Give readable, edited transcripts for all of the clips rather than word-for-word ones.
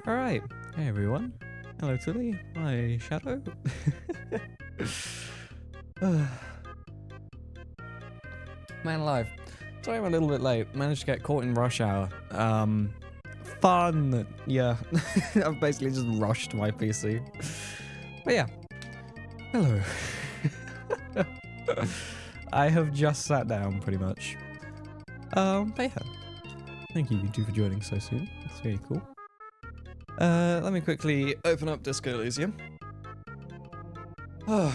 Alright, hey everyone. Hello Tilly, my shadow. Man alive. Sorry I'm a little bit late. Managed to get caught in rush hour. Fun! Yeah. I've basically just rushed my PC. But yeah. Hello. I have just sat down pretty much. But yeah. Thank you two for joining so soon. That's very cool. Let me quickly open up Disco Elysium. Oh,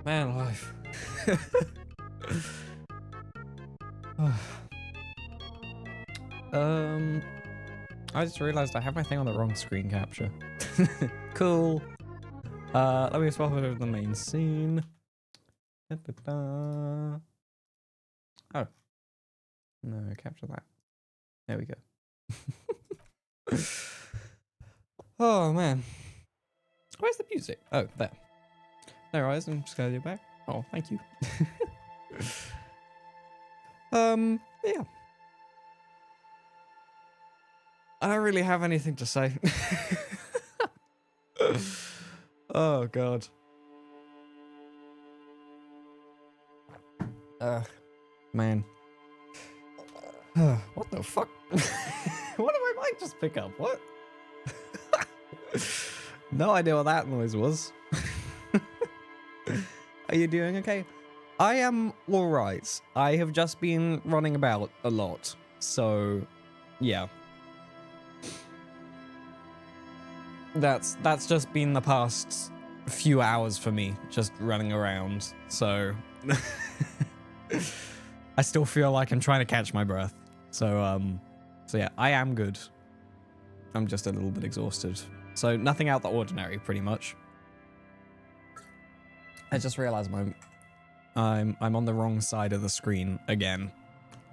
man alive. I just realized I have my thing on the wrong screen capture. Cool. Let me swap over to the main scene. Oh. No, capture that. There we go. Oh, man. Where's the music? Oh, there. No worries, I'm just gonna do it back. Oh, thank you. Yeah. I don't really have anything to say. Oh, God. Man. What the fuck? What did my mic just pick up? What? No idea what that noise was. Are you doing okay? I am alright. I have just been running about a lot. So, yeah. That's just been the past few hours for me, just running around. So, I still feel like I'm trying to catch my breath. So yeah, I am good. I'm just a little bit exhausted. So nothing out the ordinary, pretty much. I just realized I'm on the wrong side of the screen again.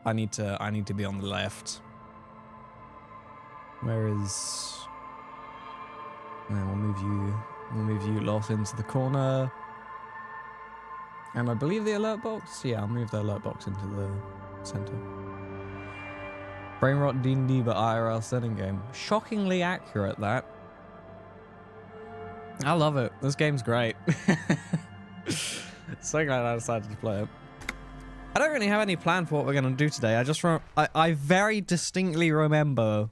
I need to be on the left. Where is? We'll move you lot into the corner. And I believe the alert box. Yeah, I'll move the alert box into the center. Brain rot D&D but IRL setting game. Shockingly accurate, that. I love it. This game's great. So glad I decided to play it. I don't really have any plan for what we're gonna do today. I very distinctly remember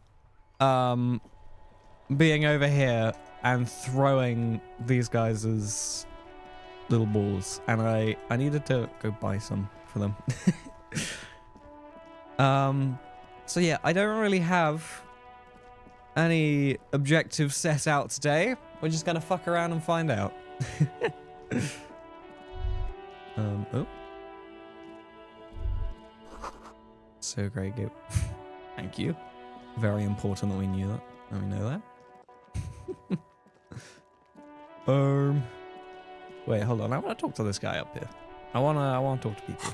being over here and throwing these guys as little balls, and I needed to go buy some for them. So yeah, I don't really have any objectives set out today. We're just gonna fuck around and find out. Oh. So great, Gabe. Thank you. Very important that we knew that. That we know that. Wait, hold on. I want to talk to this guy up here. I want to talk to people.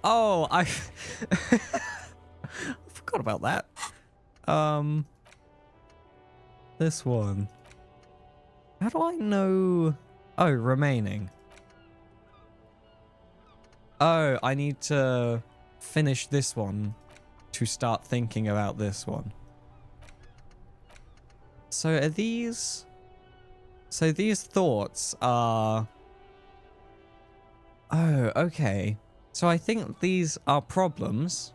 Oh, I forgot about that. This one. How do I know? Oh, remaining. Oh, I need to finish this one to start thinking about this one. So are these... So these thoughts are... Oh, okay. So I think these are problems,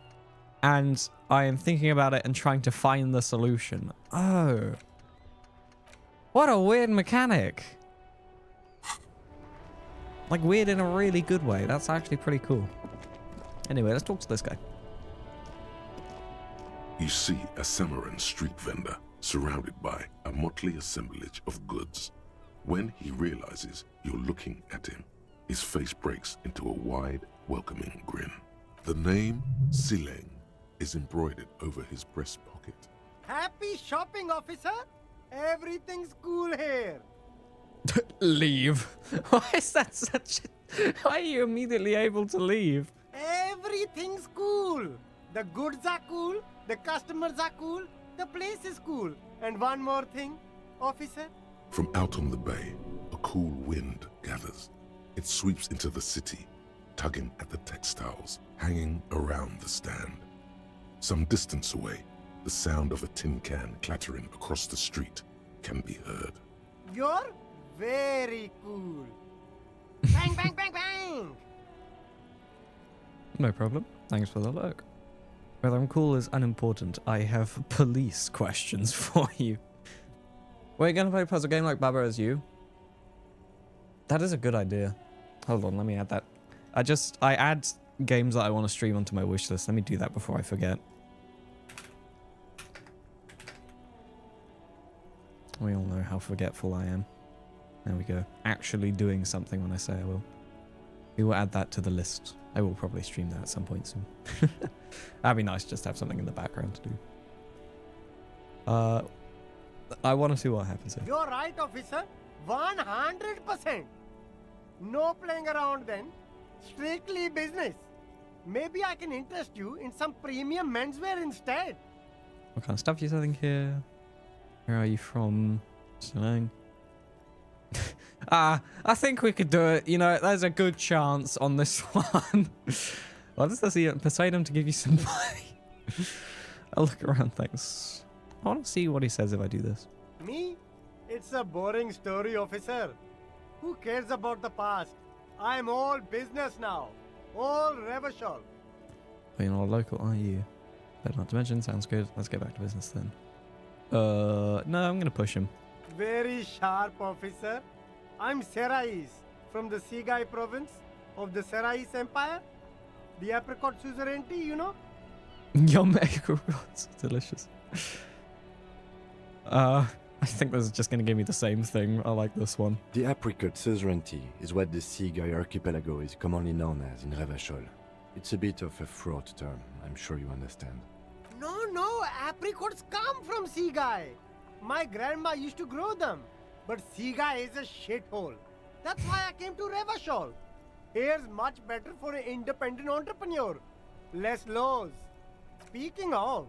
and I am thinking about it and trying to find the solution. Oh. What a weird mechanic. Like, weird in a really good way. That's actually pretty cool. Anyway, let's talk to this guy. You see a Samaran street vendor surrounded by a motley assemblage of goods. When he realizes you're looking at him, his face breaks into a wide, welcoming grin. The name Sileng is embroidered over his breast pocket. Happy shopping, officer! Everything's cool here. Leave. Why is that such a... Why are you immediately able to leave? Everything's cool. The goods are cool, the customers are cool, the place is cool. And one more thing, officer. From out on the bay, a cool wind gathers. It sweeps into the city, tugging at the textiles hanging around the stand. Some distance away, the sound of a tin can clattering across the street can be heard. You're very cool. Bang, bang, bang, bang! No problem. Thanks for the look. Whether I'm cool is unimportant. I have police questions for you. We're gonna play a puzzle game like Baba as you. That is a good idea. Hold on, let me add that. I add games that I want to stream onto my wish list. Let me do that before I forget. We all know how forgetful I am. There we go. Actually doing something when I say I will. We will add that to the list. I will probably stream that at some point soon. That'd be nice just to have something in the background to do. I want to see what happens here. You're right, officer. 100%. No playing around then. Strictly business. Maybe I can interest you in some premium menswear instead. What kind of stuff are you selling here? Where are you from? Selling. I think we could do it. You know, there's a good chance on this one. What does this even persuade him to give you some money? I'll look around things. I want to see what he says if I do this. Me? It's a boring story, officer. Who cares about the past? I'm all business now. All Revachol. Well, you're not a local, are you? Better not to mention. Sounds good. Let's get back to business then. No, I'm going to push him. Very sharp, officer. I'm Serais from the Sigai province of the Serais Empire. The apricot suzerainty, you know? Yum, apricots. Delicious. I think this is just going to give me the same thing. I like this one. The apricot suzerainty is what the Sigai archipelago is commonly known as in Revachol. It's a bit of a fraught term, I'm sure you understand. No, apricots come from Sigai. My grandma used to grow them. But Sigai is a shithole. That's why I came to Revachol. Here's much better for an independent entrepreneur. Less laws. Speaking of,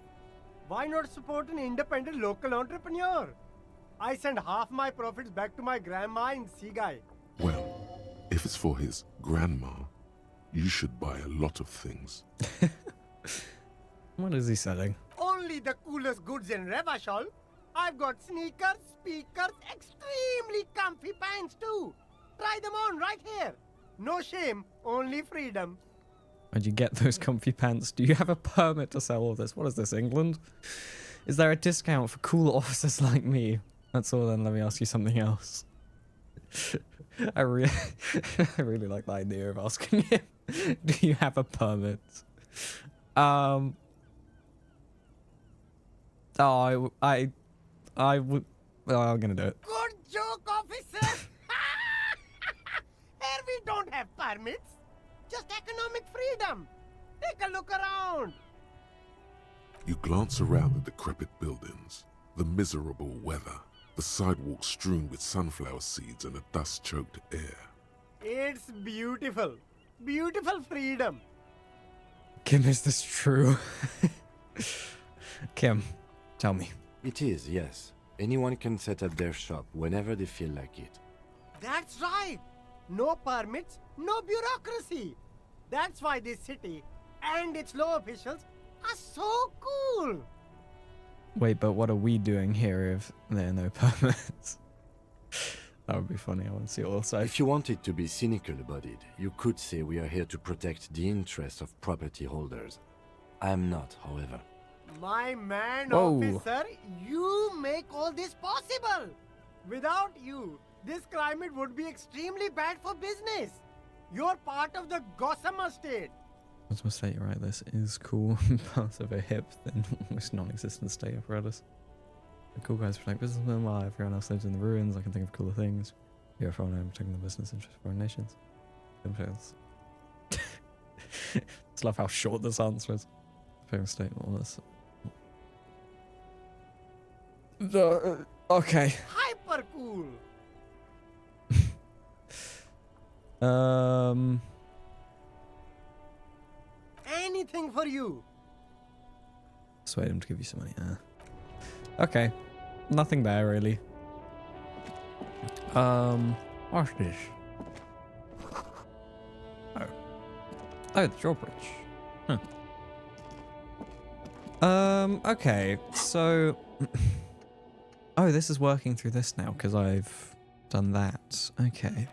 why not support an independent local entrepreneur? I send half my profits back to my grandma in Sigai. Well, if it's for his grandma, you should buy a lot of things. What is he selling? Only the coolest goods in Revachol. I've got sneakers, speakers, extremely comfy pants too. Try them on right here. No shame, only freedom. Where'd you get those comfy pants? Do you have a permit to sell all this? What is this, England? Is there a discount for cool officers like me? That's all then, let me ask you something else. I really like the idea of asking him, do you have a permit? I would. Well, I'm gonna do it. Good joke, officer. Here we don't have permits. Just economic freedom. Take a look around. You glance around the decrepit buildings, the miserable weather, the sidewalks strewn with sunflower seeds and a dust-choked air. It's beautiful. Beautiful freedom. Kim, is this true? Kim, tell me. It is, yes. Anyone can set up their shop whenever they feel like it. That's right. No permits, no bureaucracy. That's why this city and its law officials are so cool. Wait, but what are we doing here if there are no permits? That would be funny. I want to see all sides. If you wanted to be cynical about it, you could say we are here to protect the interests of property holders. I am not, however. My man, Whoa. officer, you make all this possible. Without you, this climate would be extremely bad for business. You're part of the Gossamer state. I was going to say, you're right, this is cool. Parts of a hip, then almost non-existent state apparatus. The cool guys protect businessmen while everyone else lives in the ruins. I can think of cooler things. You're a foreigner protecting the business interests of foreign nations. Just love how short this answer is. Fair state, all this. Okay. Hyper cool. Anything for you. Persuade him to give you some money. Okay. Nothing there, really. What's this? Oh. Oh, the drawbridge. Huh. Okay, so... Oh, this is working through this now, because I've done that. Okay.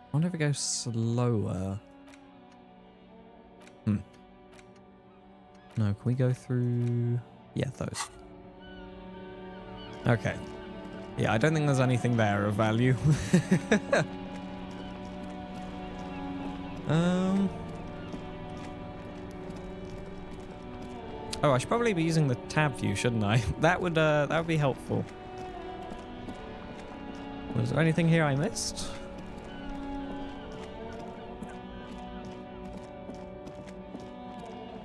I wonder if it goes slower. No, can we go through... Yeah, those. Okay. Yeah, I don't think there's anything there of value. Oh, I should probably be using the tab view, shouldn't I? That would be helpful. Was there anything here I missed?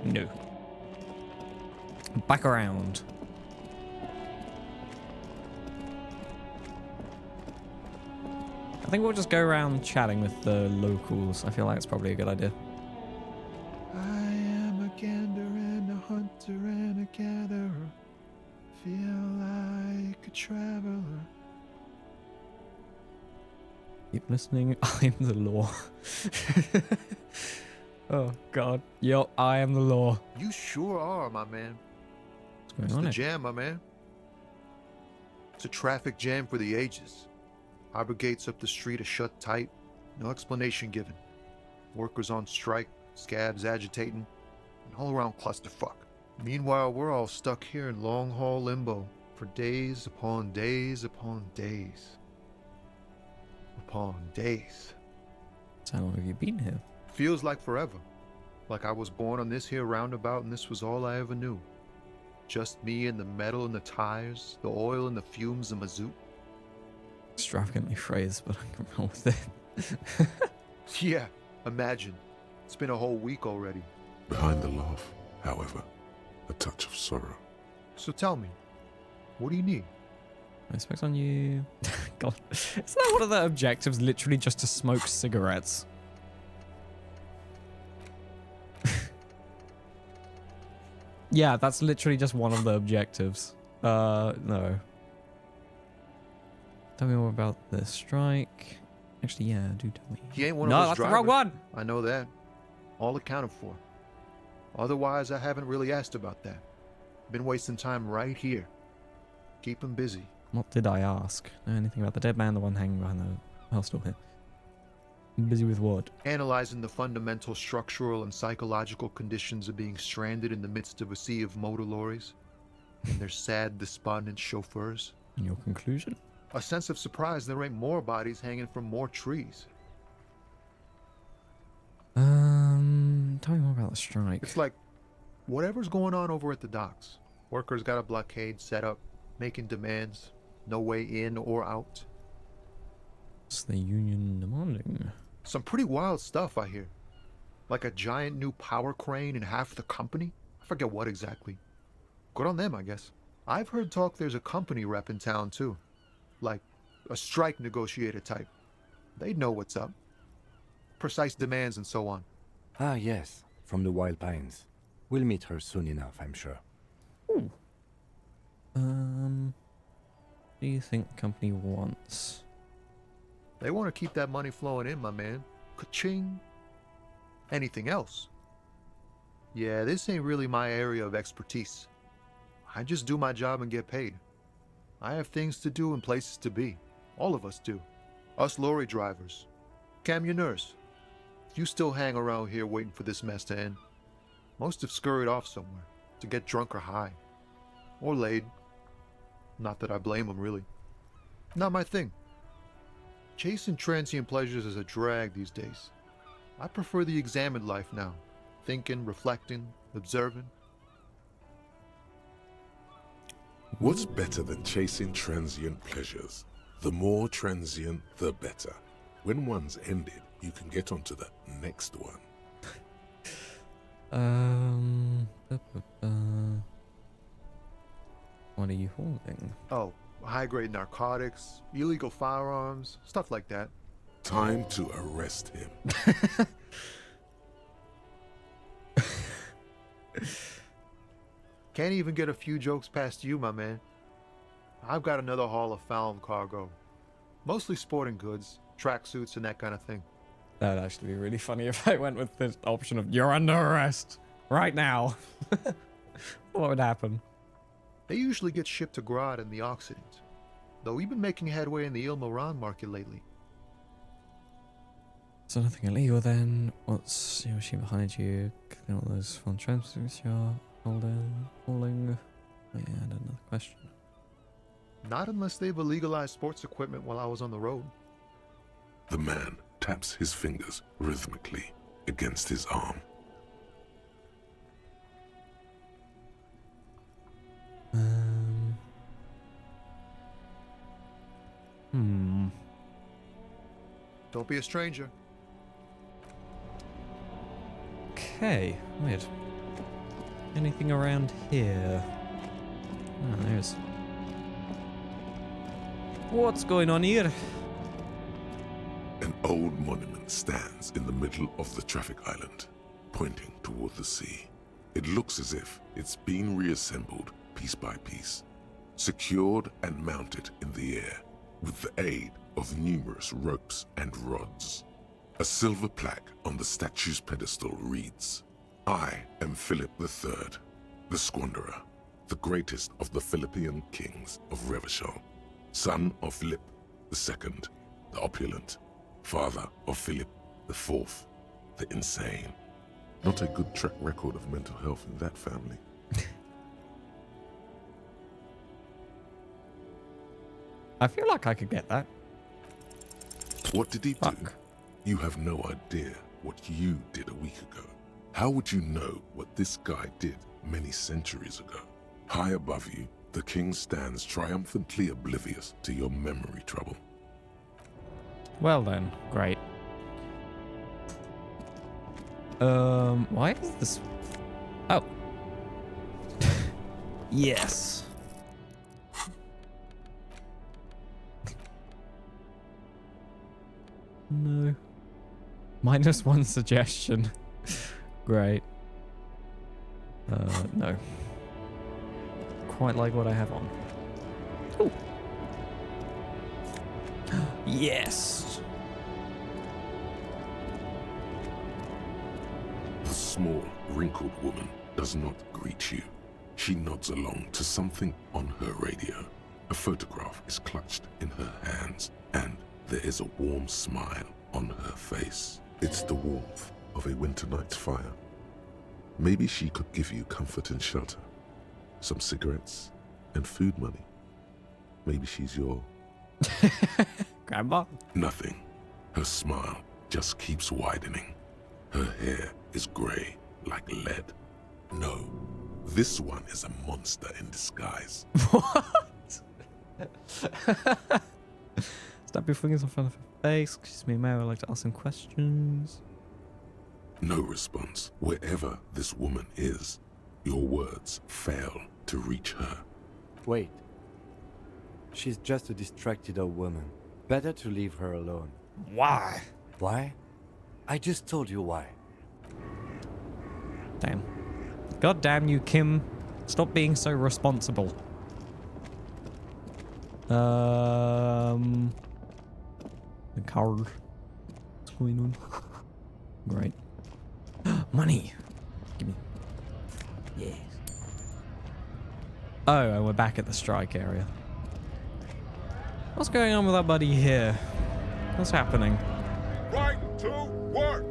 No. Back around. I think we'll just go around chatting with the locals. I feel like it's probably a good idea. I am a gander and a hunter and a gatherer. Feel like a traveler. Keep listening. I'm the law. Oh, God. Yo, I am the law. You sure are, my man. What's going It's on the here? jam, my man. It's a traffic jam for the ages. Harbor gates up the street are shut tight. No explanation given. Workers on strike, scabs agitating, an all-around clusterfuck. Meanwhile, we're all stuck here in long-haul limbo for days upon days upon days. Upon days. So how long have you been here? Feels like forever. Like I was born on this here roundabout and this was all I ever knew. Just me and the metal and the tires, the oil and the fumes of mazout. Extravagantly phrased, but I can roll with it. Yeah, imagine. It's been a whole week already. Behind the laugh, however, a touch of sorrow. So tell me, what do you need? I expect on you. God, isn't that one of the objectives? Literally just to smoke cigarettes. Yeah, that's literally just one of the objectives. No. Tell me more about the strike. Actually, yeah, do tell me. He ain't one No, of those that's the drivers. wrong one. I know that. All accounted for. Otherwise, I haven't really asked about that. Been wasting time right here. Keep him busy. What did I ask? Know anything about the dead man, the one hanging behind the hostel here? Busy with what? Analyzing the fundamental structural and psychological conditions of being stranded in the midst of a sea of motor lorries and their sad, despondent chauffeurs. And your conclusion? A sense of surprise there ain't more bodies hanging from more trees. Tell me more about the strike. It's like whatever's going on over at the docks. Workers got a blockade set up, making demands, no way in or out. What's the union demanding? Some pretty wild stuff, I hear. Like a giant new power crane in half the company? I forget what exactly. Good on them, I guess. I've heard talk there's a company rep in town, too. Like a strike negotiator type. They'd know what's up. Precise demands and so on. Ah, yes, from the Wild Pines. We'll meet her soon enough, I'm sure. Ooh. Do you think the company wants? They want to keep that money flowing in, my man. Ka-ching. Anything else? Yeah, this ain't really my area of expertise. I just do my job and get paid. I have things to do and places to be. All of us do. Us lorry drivers. Camionneurs. You still hang around here waiting for this mess to end. Most have scurried off somewhere to get drunk or high. Or laid. Not that I blame them, really. Not my thing. Chasing transient pleasures is a drag these days. I prefer the examined life now. Thinking, reflecting, observing. What's better than chasing transient pleasures? The more transient, the better. When one's ended, you can get onto the next one. What are you holding? Oh, high-grade narcotics, illegal firearms, stuff like that. Time to arrest him. Can't even get a few jokes past you, my man. I've got another haul of found cargo. Mostly sporting goods, tracksuits, and that kind of thing. That'd actually be really funny if I went with the option of "You're under arrest." right now, what would happen? They usually get shipped to Grad in the Occident, though we've been making headway in the Ilmaran market lately. So nothing illegal then. What's your machine behind you? Clean all those fun transfers you're holding. Oh, yeah, and another question. Not unless they've illegalized sports equipment while I was on the road. The man taps his fingers rhythmically against his arm. Don't be a stranger. Okay, weird. Anything around here? Oh, there's... What's going on here? An old monument stands in the middle of the traffic island, pointing toward the sea. It looks as if it's been reassembled piece by piece, secured and mounted in the air with the aid of numerous ropes and rods. A silver plaque on the statue's pedestal reads, "I am Philip III, the Squanderer, the greatest of the Philippian kings of Revachol, son of Philip II, the opulent, father of Philip IV, the insane." Not a good track record of mental health in that family. I feel like I could get that. What did he do? Fuck. You have no idea what you did a week ago. How would you know what this guy did many centuries ago? High above you, the king stands triumphantly oblivious to your memory trouble. Well then, great. Why is this... Oh. Yes. No. -1 suggestion. Great. No. Quite like what I have on. Ooh. Yes. The small, wrinkled woman does not greet you. She nods along to something on her radio. A photograph is clutched in her hands, and there is a warm smile on her face. It's the warmth of a winter night's fire. Maybe she could give you comfort and shelter, some cigarettes, and food money. Maybe she's your... Grandma? Nothing. Her smile just keeps widening. Her hair is grey like lead. No, this one is a monster in disguise. What? Snap your fingers in front of her face. Excuse me, Mary, I'd like to ask some questions. No response. Wherever this woman is, your words fail to reach her. Wait. She's just a distracted old woman. Better to leave her alone. Why? Why? I just told you why. Damn. God damn you, Kim. Stop being so responsible. The car. What's going on? Great. Money. Give me. Yes. Oh, and we're back at the strike area. What's going on with our buddy here? What's happening? Right to work!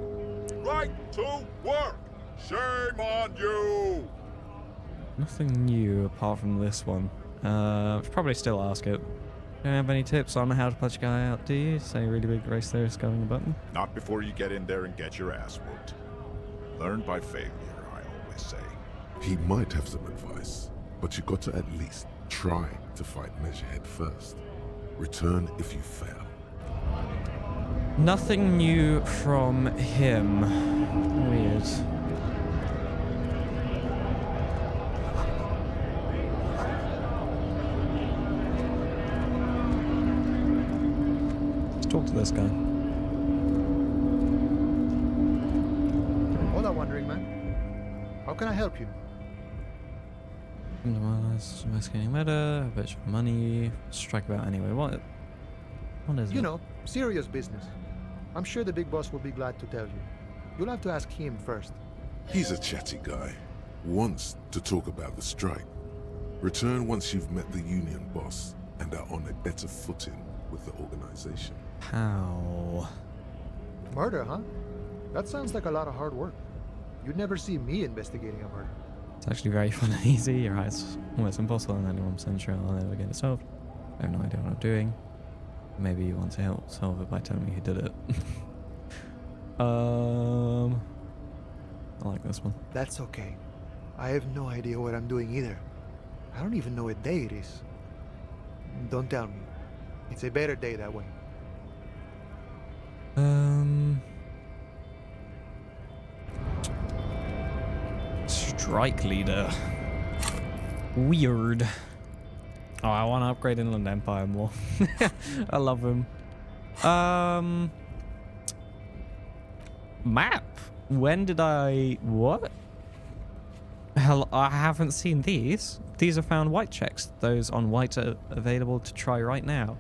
Right to work! Shame on you! Nothing new apart from this one. Should probably still ask it. Don't have any tips on how to pledge a guy out, do you? Say really big race there, sculling a button. Not before you get in there and get your ass whooped. Learn by failure, I always say. He might have some advice, but you got to at least try to fight Measurehead first. Return if you fail. Nothing new from him. Weird. Let's talk to this guy. Hola, Wandering Man. How can I help you? Investigating meta, a bit of money, strike about anyway. What is it? You know, serious business. I'm sure the big boss will be glad to tell you. You'll have to ask him first. He's a chatty guy. Wants to talk about the strike. Return once you've met the union boss and are on a better footing with the organization. How? Murder, huh? That sounds like a lot of hard work. You'd never see me investigating a murder. It's actually very fun and easy. You're right, it's almost impossible, and 91% sure I'll never get it solved. I have no idea what I'm doing. Maybe you want to help solve it by telling me who did it. I like this one. That's okay. I have no idea what I'm doing either. I don't even know what day it is. Don't tell me. It's a better day that way. Strike leader. Weird. Oh, I want to upgrade Inland Empire more. I love him. Map. When did I... What? Hell, I haven't seen these. These are found white checks. Those on white are available to try right now.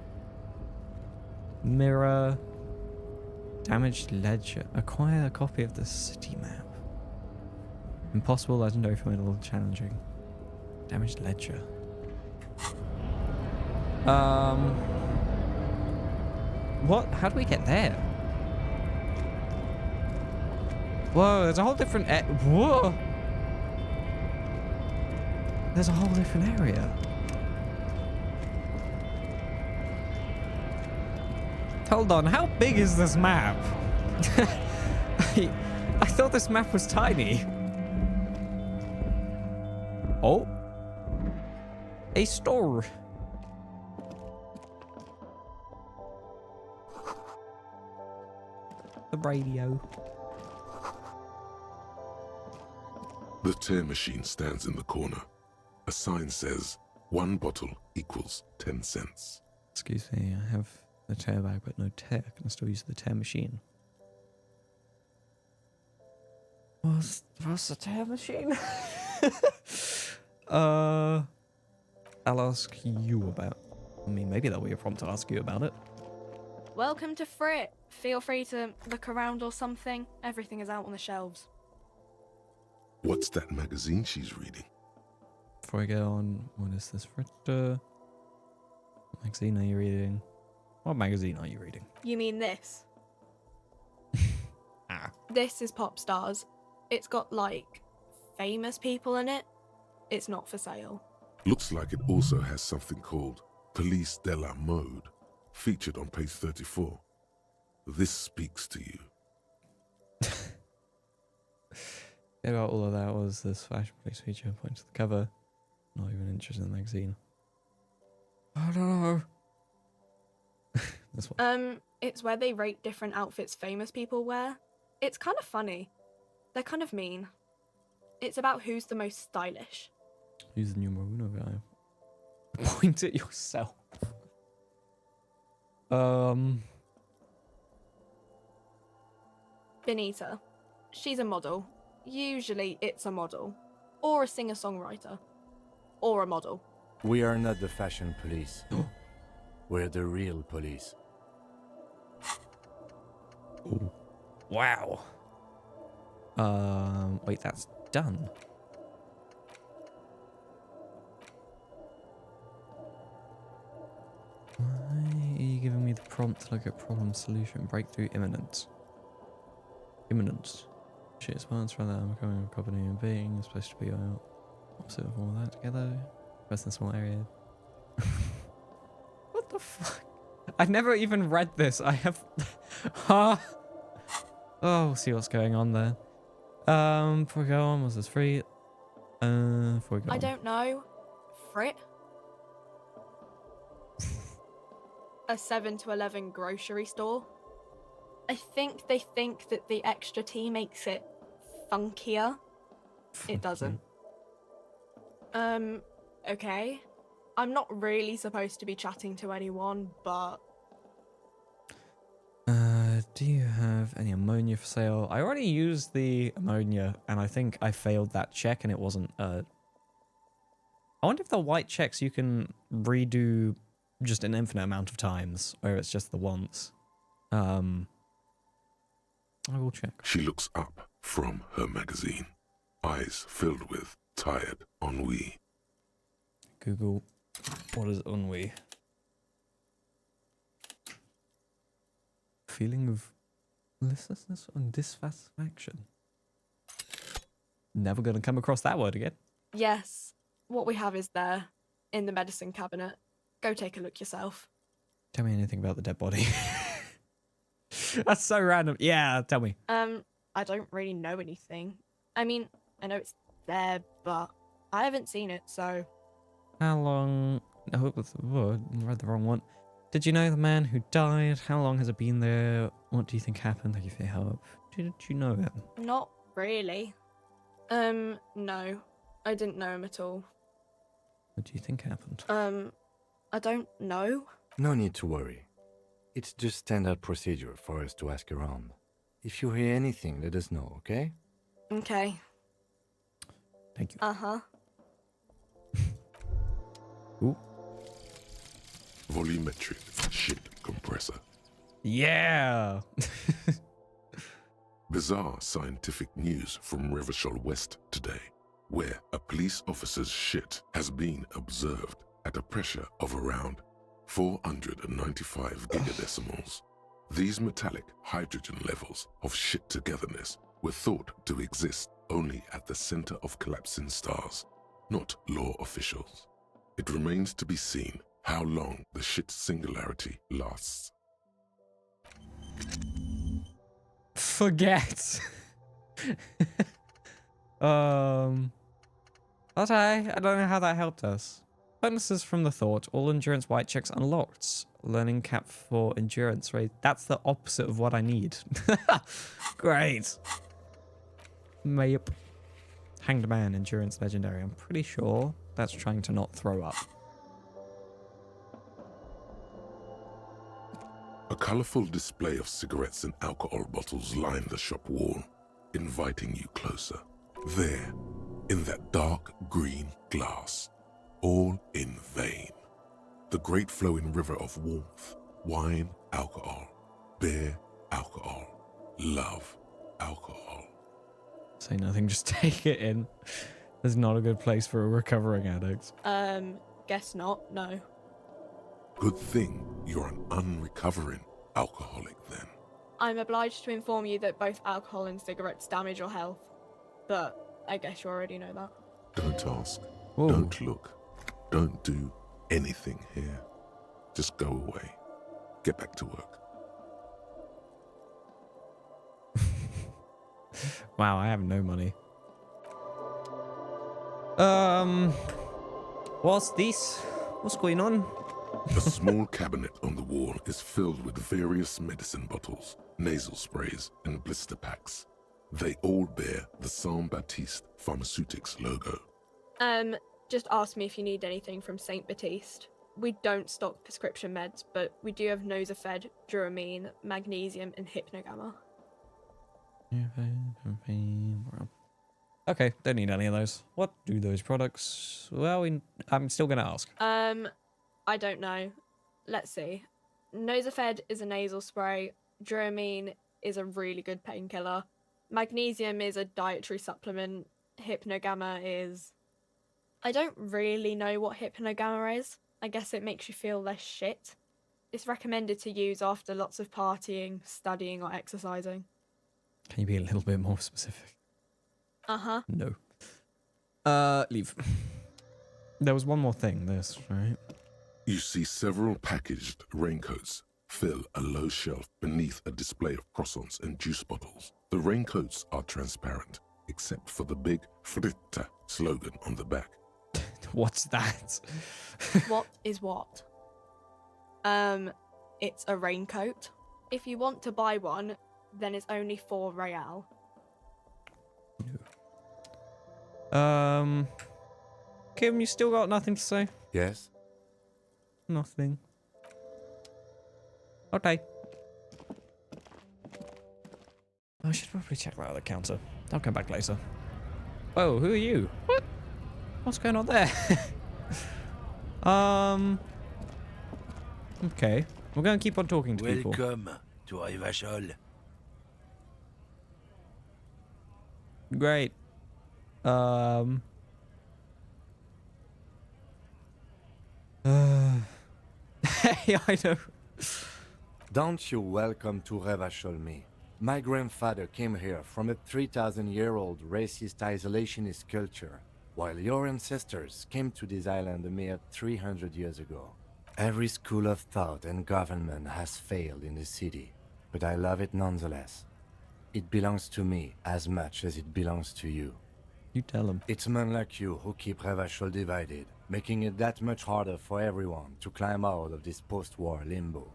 Mirror. Damaged ledger. Acquire a copy of the city map. Impossible, legendary, formidable, challenging. Damaged ledger. What? How do we get there? Whoa, there's a whole different... Whoa! There's a whole different area. Hold on, how big is this map? I thought this map was tiny. Oh. A store. The radio. The tear machine stands in the corner. A sign says, 1 bottle equals 10 cents. Excuse me, I have the tear bag but no tear. Can I still use the tear machine? What's the tear machine? I'll ask you about... I mean, maybe that'll be a prompt to ask you about it. Welcome to Frit. Feel free to look around or something. Everything is out on the shelves. What's that magazine she's reading? Before I go on, what is this? What magazine are you reading? What magazine are you reading? You mean this? Ah. This is Pop Stars. It's got, like, famous people in it. It's not for sale. Looks like it also has something called Police de la Mode, featured on page 34. This speaks to you. About all of that was this fashion police feature. Point to the cover. Not even interested in the magazine. I don't know. This one. It's where they rate different outfits famous people wear. It's kind of funny. They're kind of mean. It's about who's the most stylish. Who's the numero uno guy? Point at yourself. Benita. She's a model. Usually it's a model. Or a singer-songwriter. Or a model. We are not the fashion police. We're the real police. Ooh. Wow. Wait, that's done. Why are you giving me the prompt to look at problem solution? Breakthrough imminent. Imminent. Shit, it's once rather I'm becoming a proper human being. It's supposed to be opposite of all that together. Rest in a small area. What the fuck? I've never even read this. I have... Huh? Oh, we'll see what's going on there. Before we go on, was this free? Before we go on. I don't know. Frit? A 7 to 11 grocery store. I think they think that the extra tea makes it funkier. It doesn't. Okay. I'm not really supposed to be chatting to anyone, but... Do you have any ammonia for sale? I already used the ammonia, and I think I failed that check, and it wasn't, I wonder if the white checks you can redo just an infinite amount of times, or it's just the once. I will check. She looks up from her magazine, eyes filled with tired ennui. Google, what is ennui? Feeling of listlessness and dissatisfaction. Never gonna come across that word again. Yes, what we have is there, in the medicine cabinet. Go take a look yourself. Tell me anything about the dead body. That's so random. Yeah, tell me. I don't really know anything. I mean, I know it's there, but I haven't seen it, so... How long... Oh, I read the wrong one. Did you know the man who died? How long has it been there? What do you think happened? Thank you for your help. Did you know him? Not really. No. I didn't know him at all. What do you think happened? I don't know. No need to worry. It's just standard procedure for us to ask around. If you hear anything, let us know, okay? Okay. Thank you. Uh-huh. Ooh. Volumetric shit compressor. Yeah! Bizarre scientific news from Revachol West today, where a police officer's shit has been observed at a pressure of around 495 gigadecimals. These metallic hydrogen levels of shit togetherness were thought to exist only at the center of collapsing stars, not law officials. It remains to be seen how long the shit singularity lasts. Forget. Okay, I don't know how that helped us. Bonuses from the thought, all endurance white checks unlocked. Learning cap for endurance rate. That's the opposite of what I need. Great. Mayep. Hanged man, endurance legendary. I'm pretty sure that's trying to not throw up. A colorful display of cigarettes and alcohol bottles line the shop wall, inviting you closer. There, in that dark green glass, all in vain. The great flowing river of warmth, wine, alcohol, beer, alcohol, love, alcohol. Say nothing, just take it in. This is not a good place for a recovering addict. Guess not, no. Good thing you're an unrecovering alcoholic then. I'm obliged to inform you that both alcohol and cigarettes damage your health. But I guess you already know that. Don't ask, Whoa. don't look, don't do anything here. Just go away. Get back to work. Wow, I have no money. What's this? What's going on? A small cabinet on the wall is filled with various medicine bottles, nasal sprays, and blister packs. They all bear the Saint Baptiste Pharmaceutics logo. Just ask me if you need anything from Saint Baptiste. We don't stock prescription meds, but we do have Nosafed, Duramine, Magnesium, and Hypnogamma. Okay, don't need any of those. What do those products? Well, I'm still gonna ask. I don't know. Let's see. Nosafed is a nasal spray. Duramine is a really good painkiller. Magnesium is a dietary supplement. Hypnogamma is... I don't really know what Hypnogamma is. I guess it makes you feel less shit. It's recommended to use after lots of partying, studying, or exercising. Can you be a little bit more specific? Uh-huh. No. Leave. There was one more thing, this, right? You see several packaged raincoats fill a low shelf beneath a display of croissants and juice bottles. The raincoats are transparent, except for the big Fritta slogan on the back. What's that? What is what? It's a raincoat. If you want to buy one, then it's only 4 real. Kim, you still got nothing to say? Yes? Nothing. Okay. I should probably check that other counter. I'll come back later. Whoa, who are you? What? What's going on there? Okay. We're going to keep on talking to people. Welcome to Revachol. Great. Hey, I know. Don't you welcome to Revachol me. My grandfather came here from a 3,000-year-old racist isolationist culture, while your ancestors came to this island a mere 300 years ago. Every school of thought and government has failed in the city, but I love it nonetheless. It belongs to me as much as it belongs to you. You tell him. It's men like you who keep Revachol divided, making it that much harder for everyone to climb out of this post-war limbo.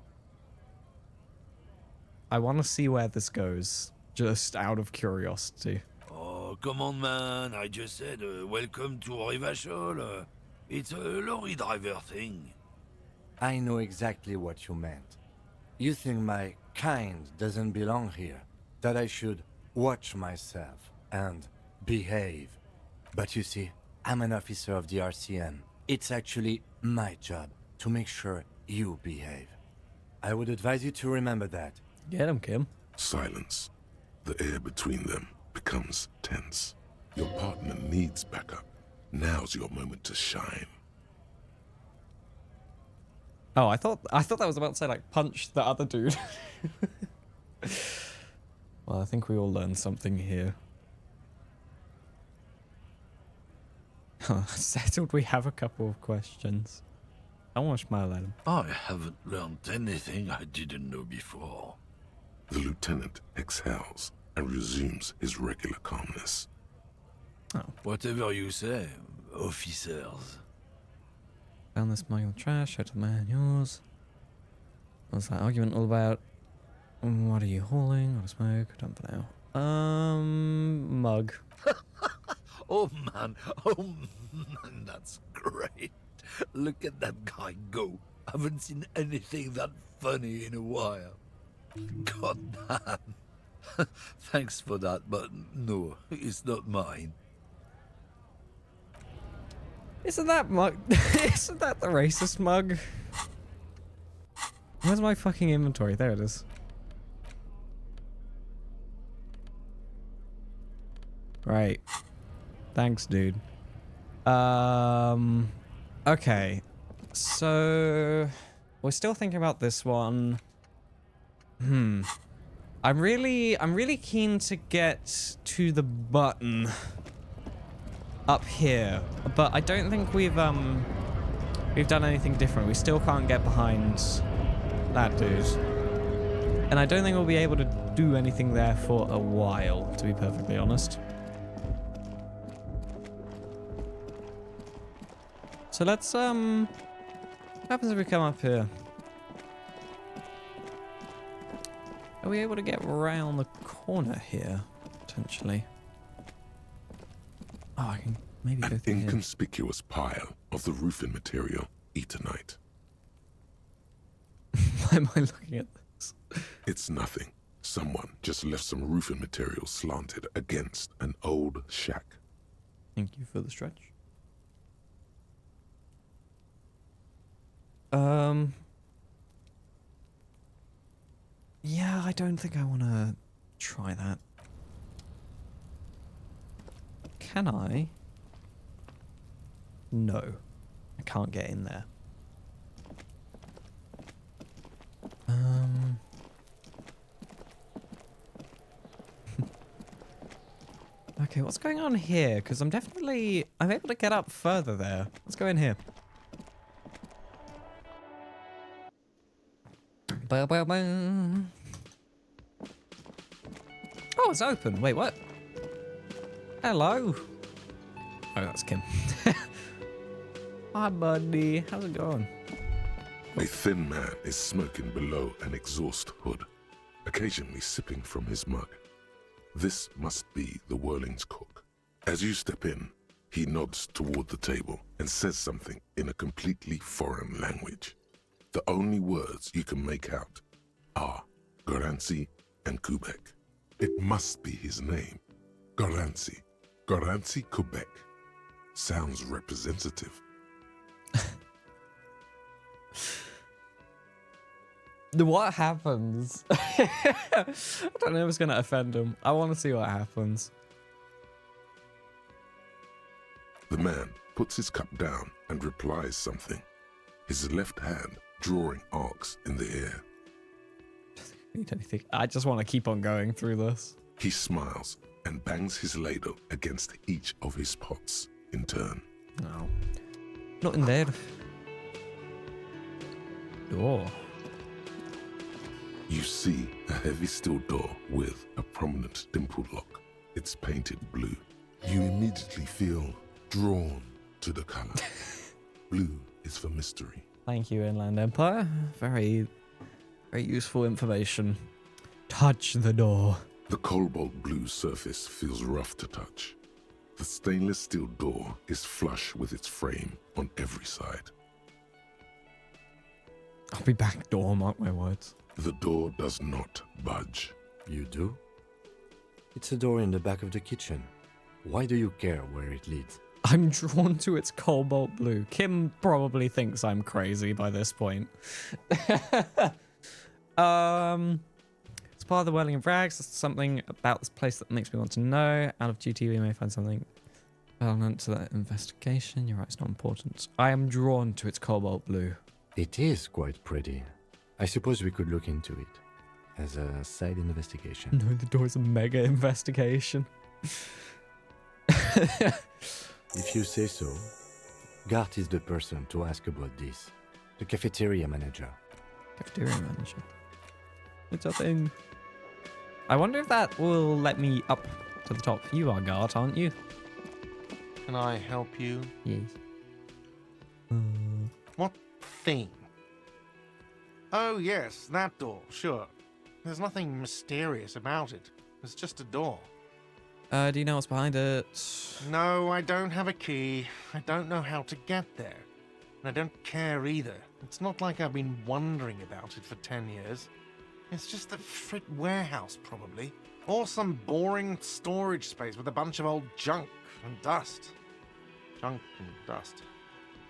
I want to see where this goes, just out of curiosity. Oh, come on, man. I just said, welcome to Revachol. It's a lorry driver thing. I know exactly what you meant. You think my kind doesn't belong here, that I should watch myself and behave. But you see, I'm an officer of the RCM. It's actually my job to make sure you behave. I would advise you to remember that. Get him, Kim. Silence. The air between them becomes tense. Your partner needs backup. Now's your moment to shine. Oh, I thought that was about to say, like, punch the other dude. Well, I think we all learned something here. Settled, we have a couple of questions. I want to smile at him. I haven't learned anything I didn't know before. The lieutenant exhales and resumes his regular calmness. Oh. Whatever you say, officers. Found this mug in the trash, showed to the man yours. What's that argument all about? What are you hauling? What a smoke? Dump it now. Mug. Oh man, that's great. Look at that guy go. Haven't seen anything that funny in a while. God damn. Thanks for that, but no, it's not mine. Isn't that mug? Isn't that the racist mug? Where's my fucking inventory? There it is. Right. Thanks, dude. Okay. So we're still thinking about this one. I'm really keen to get to the button up here, but I don't think we've done anything different. We still can't get behind that dude. And I don't think we'll be able to do anything there for a while, to be perfectly honest. So let's, what happens if we come up here? Are we able to get around the corner here, potentially? Oh, I can maybe go An through here. inconspicuous pile of the roofing material Eternite. Why am I looking at this? It's nothing. Someone just left some roofing material slanted against an old shack. Thank you for the stretch. Yeah, I don't think I want to try that. Can I? No. I can't get in there. Okay, what's going on here? Because I'm able to get up further there. Let's go in here. Ba -ba -ba. Oh, it's open. Wait, what? Hello. Oh, that's Kim. Hi, buddy. How's it going? A thin man is smoking below an exhaust hood, occasionally sipping from his mug. This must be the Whirling's cook. As you step in, he nods toward the table and says something in a completely foreign language. The only words you can make out are Garancy and Quebec. It must be his name. Garancy. Garancy Quebec. Sounds representative. What happens? I don't know if it's going to offend him. I want to see what happens. The man puts his cup down and replies something, his left hand drawing arcs in the air. Need anything? I just want to keep on going through this. He smiles and bangs his ladle against each of his pots in turn. No. Not in there. Door. You see a heavy steel door with a prominent dimple lock. It's painted blue. You immediately feel drawn to the color. Blue is for mystery. Thank you, Inland Empire. Very, very useful information. Touch the door. The cobalt blue surface feels rough to touch. The stainless steel door is flush with its frame on every side. I'll be back, door, mark my words. The door does not budge. You do? It's a door in the back of the kitchen. Why do you care where it leads? I'm drawn to its cobalt blue. Kim probably thinks I'm crazy by this point. It's part of the whirling of rags. There's something about this place that makes me want to know. Out of duty, we may find something relevant to that investigation. You're right, it's not important. I am drawn to its cobalt blue. It is quite pretty. I suppose we could look into it as a side investigation. No, the door is a mega investigation. If you say so. Gart is the person to ask about this. The cafeteria manager. Cafeteria manager. It's a thing. I wonder if that will let me up to the top. You are Gart, aren't you? Can I help you? Yes. What thing? Oh, yes, that door, sure. There's nothing mysterious about it. It's just a door. Do you know what's behind it? No, I don't have a key. I don't know how to get there. And I don't care either. It's not like I've been wondering about it for 10 years. It's just a frit warehouse, probably. Or some boring storage space with a bunch of old junk and dust. Junk and dust.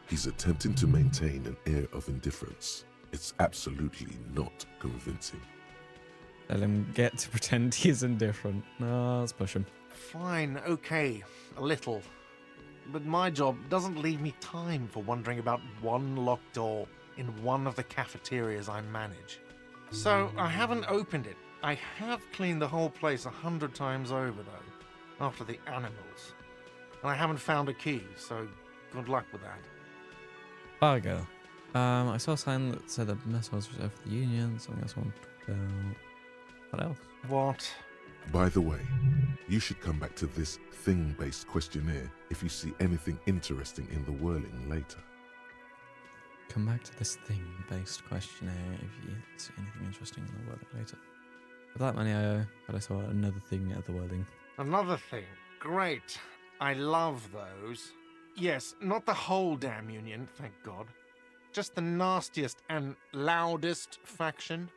He's attempting to maintain an air of indifference. It's absolutely not convincing. Let him get to pretend he's indifferent. No, let's push him. Fine, okay, a little. But my job doesn't leave me time for wondering about one locked door in one of the cafeterias I manage. So I haven't opened it. I have cleaned the whole place 100 times over, though, after the animals. And I haven't found a key, so good luck with that. Fargo. I saw a sign that said the mess was reserved for the Union. Something else I want to talk about. What else? What? By the way, you should come back to this thing-based questionnaire if you see anything interesting in the whirling later. Come back to this thing-based questionnaire if you see anything interesting in the whirling later. With that money I owe, but I saw another thing at the whirling. Another thing. Great. I love those. Yes, not the whole damn Union, thank God. Just the nastiest and loudest faction.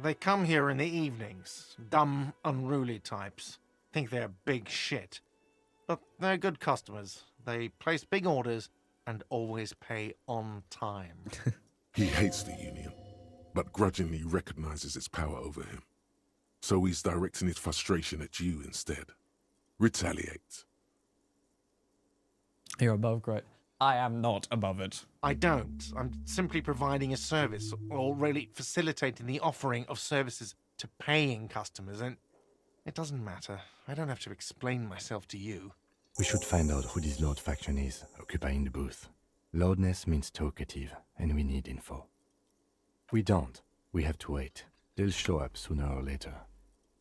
They come here in the evenings. Dumb, unruly types. Think they're big shit. But they're good customers. They place big orders and always pay on time. He hates the Union, but grudgingly recognizes its power over him. So he's directing his frustration at you instead. Retaliate. You're above, great. I am not above it. I don't. I'm simply providing a service, or really facilitating the offering of services to paying customers, and it doesn't matter. I don't have to explain myself to you. We should find out who this Lord faction is, occupying the booth. Loudness means talkative, and we need info. We don't. We have to wait. They'll show up sooner or later.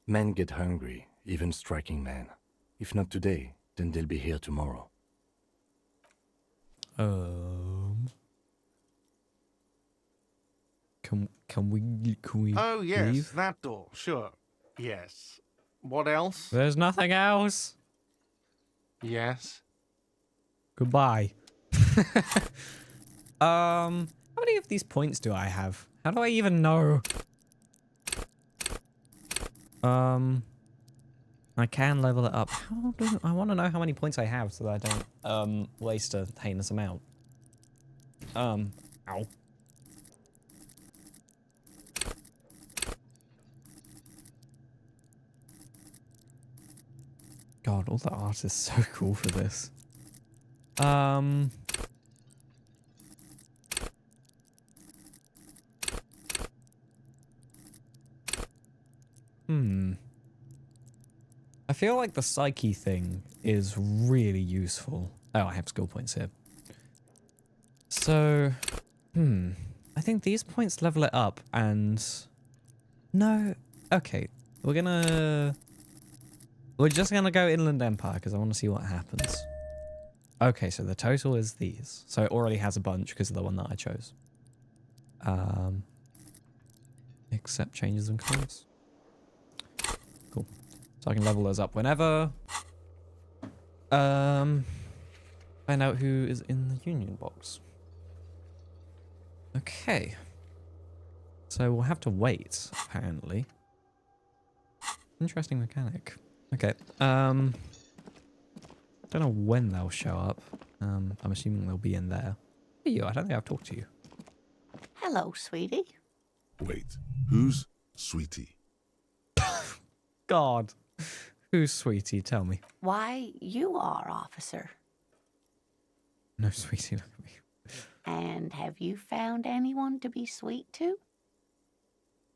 Men get hungry, even striking men. If not today, then they'll be here tomorrow. Can we Oh, yes, leave? that door, sure. Yes. What else? There's nothing else. Yes. Goodbye. How many of these points do I have? How do I even know? I can level it up. I want to know how many points I have so that I don't waste a heinous amount. Ow. God, all the art is so cool for this. I feel like the psyche thing is really useful. Oh, I have skill points here. So, I think these points level it up and... No, okay. We're just gonna go Inland Empire because I want to see what happens. Okay, so the total is these. So it already has a bunch because of the one that I chose. Accept changes and claims. Cool. So I can level those up whenever. Find out who is in the union box. Okay. So we'll have to wait, apparently. Interesting mechanic. Okay. Don't know when they'll show up. I'm assuming they'll be in there. Who are you? I don't think I've talked to you. Hello, sweetie. Wait, who's Sweetie? God. Who's Sweetie? Tell me. Why, you are, officer. No, Sweetie, look at me. And have you found anyone to be sweet to?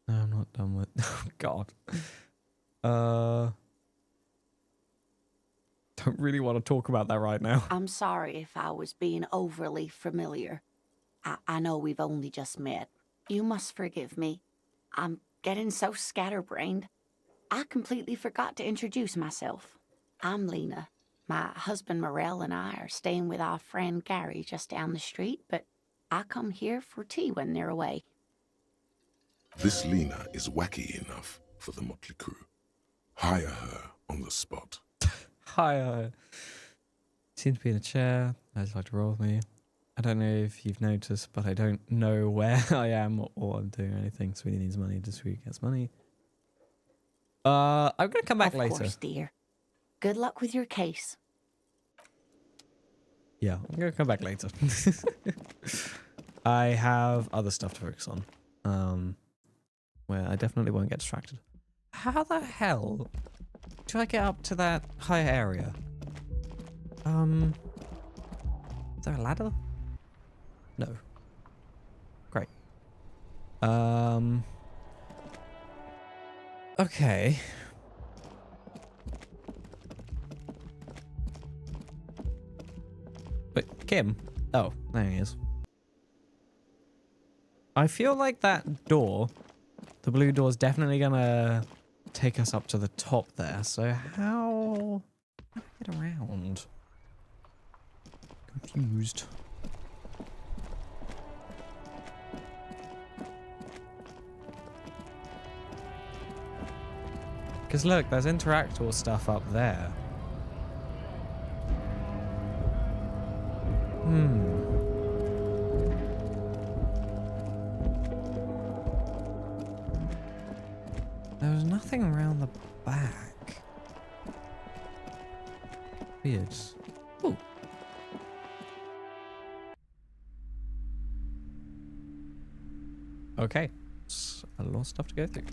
No, I'm not done with... Oh, God. Don't really want to talk about that right now. I'm sorry if I was being overly familiar. I know we've only just met. You must forgive me. I'm getting so scatterbrained. I completely forgot to introduce myself. I'm Lena. My husband Morel and I are staying with our friend Gary just down the street, but I come here for tea when they're away. This Lena is wacky enough for the motley crew. Hire her on the spot. Hi. Seems to be in a chair. I'd like to roll with me. I don't know if you've noticed, but I don't know where I am or I'm doing anything. Sweetie needs money. Does Sweetie gets money? I'm gonna come back later. Of course, dear. Good luck with your case. Yeah, I'm gonna come back later. I have other stuff to focus on. Where I definitely won't get distracted. How the hell do I get up to that higher area? Is there a ladder? No. Great. Okay. But Kim? Oh, there he is. I feel like that door, the blue door, is definitely gonna take us up to the top there. So how do I get around? Confused. Because look, there's interactor stuff up there. There's nothing around the back. Weird. Ooh. Okay. It's a lot of stuff to go through.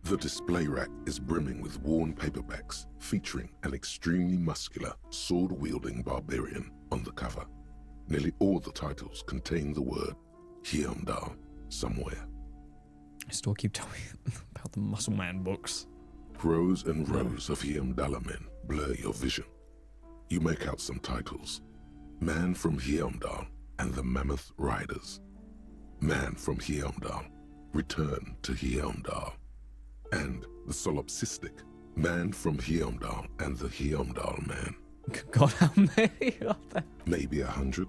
The display rack is brimming with worn paperbacks featuring an extremely muscular, sword-wielding barbarian on the cover. Nearly all the titles contain the word Hyundai somewhere. I still keep telling me about the Muscle Man books. Rows and rows of Hyundai men blur your vision. You make out some titles. Man from Hyundai and the Mammoth Riders. Man from Hyundai, Return to Hyundai. And the solipsistic Man from Hyundai and the Hyundai Man. God, how many are there? Maybe 100.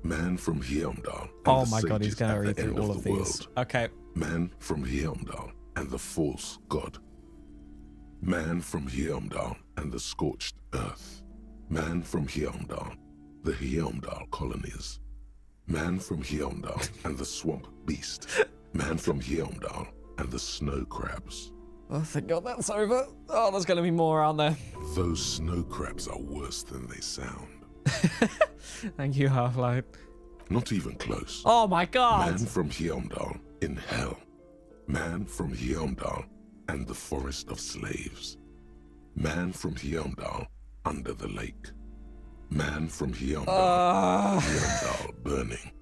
Man from Hyundai. Oh my God, he's gonna read through all of these. Okay. Man from Hyundai and the false god. Man from Hyundai and the scorched earth. Man from Hyundai, the Hyundai colonies. Man from Hyundai and the swamp beast. Man from Hyundai and the snow crabs. Oh, thank God that's over. Oh, there's gonna be more, aren't there? Those snow crabs are worse than they sound. Thank you, Half-Life. Not even close. Oh my God! Man from Hyundai in hell. Man from Hyundai and the Forest of Slaves. Man from Heimdall under the lake. Man from Heimdall, Heimdall burning.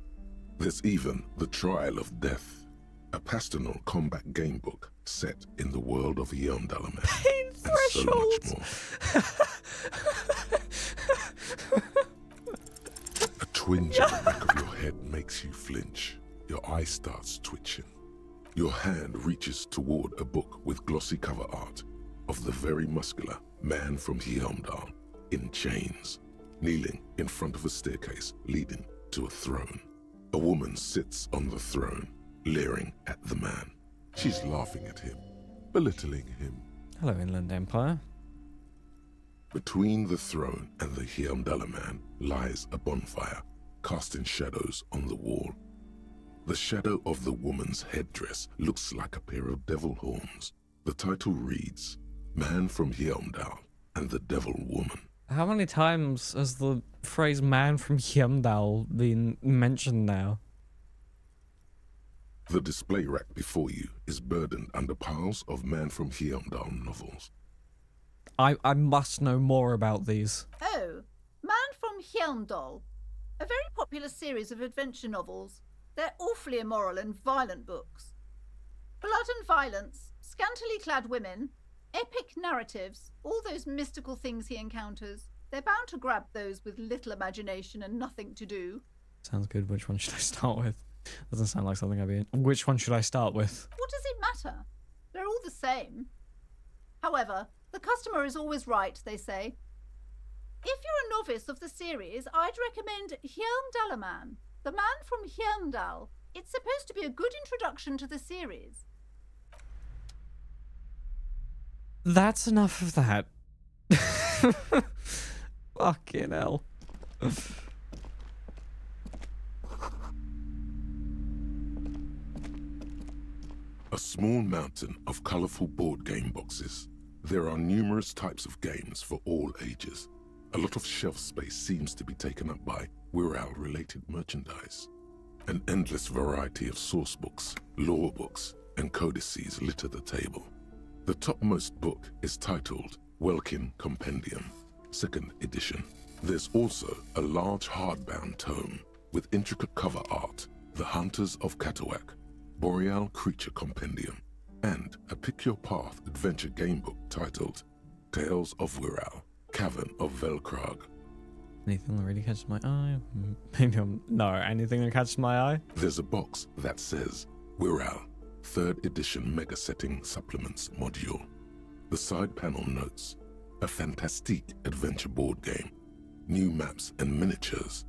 There's even The Trial of Death, a pastoral combat game book set in the world of Heimdall, Pain and so much more. A twinge at the back of your head makes you flinch. Your eye starts twitching. Your hand reaches toward a book with glossy cover art of the very muscular man from Heimdall in chains, kneeling in front of a staircase leading to a throne. A woman sits on the throne, leering at the man. She's laughing at him, belittling him. Hello, Inland Empire. Between the throne and the Heimdall man lies a bonfire, casting shadows on the wall. The shadow of the woman's headdress looks like a pair of devil horns. The title reads, Man from Heimdall and the Devil Woman. How many times has the phrase man from Heimdall been mentioned now? The display rack before you is burdened under piles of Man from Heimdall novels. I must know more about these. Oh, Man from Heimdall. A very popular series of adventure novels. They're awfully immoral and violent books. Blood and violence, scantily clad women, epic narratives, all those mystical things he encounters. They're bound to grab those with little imagination and nothing to do. Sounds good. Which one should I start with? Doesn't sound like something I'd be in. Which one should I start with? What does it matter? They're all the same. However, the customer is always right, they say. If you're a novice of the series, I'd recommend Heimdallaman, the man from Heimdall. It's supposed to be a good introduction to the series. That's enough of that. Fucking hell. A small mountain of colorful board game boxes. There are numerous types of games for all ages. A lot of shelf space seems to be taken up by Wirral-related merchandise. An endless variety of source books, lore books, and codices litter the table. The topmost book is titled Welkin Compendium, 2nd edition. There's also a large hardbound tome with intricate cover art, The Hunters of Katawak, Boreal Creature Compendium, and a Pick Your Path adventure game book titled Tales of Wirral, Cavern of Velkrag. Anything that really catches my eye? Maybe no, anything that catches my eye? There's a box that says Wirral, 3rd edition Mega Setting Supplements Module. The side panel notes, a fantastique adventure board game, new maps and miniatures.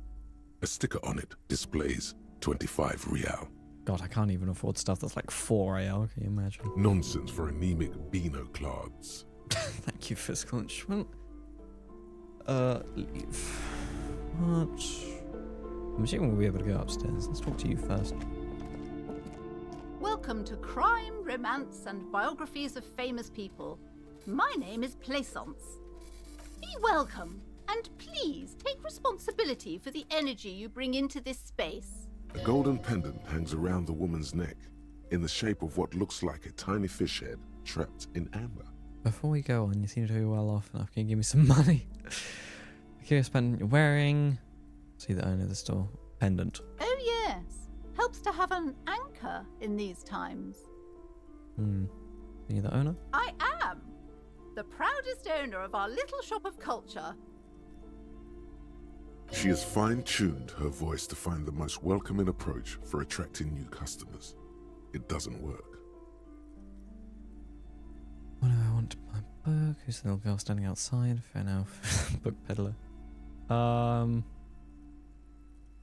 A sticker on it displays 25 real. God, I can't even afford stuff that's like 4 AL, can you imagine? Nonsense for anemic Beano-clads. Thank you, fiscal instrument. Leave. What? I'm assuming we'll be able to go upstairs. Let's talk to you first. Welcome to Crime, Romance, and Biographies of Famous People. My name is Plaisance. Be welcome, and please take responsibility for the energy you bring into this space. A golden pendant hangs around the woman's neck, in the shape of what looks like a tiny fish head trapped in amber. Before we go on, you seem to be well off enough. Can you give me some money? The curious pendant you're wearing. See the owner of the store. Pendant. Oh yes, helps to have an anchor in these times. Are you the owner? I am the proudest owner of our little shop of culture. She has fine-tuned her voice to find the most welcoming approach for attracting new customers. It doesn't work. What do I want to buy? Book? Who's the little girl standing outside? Fair enough. Book peddler.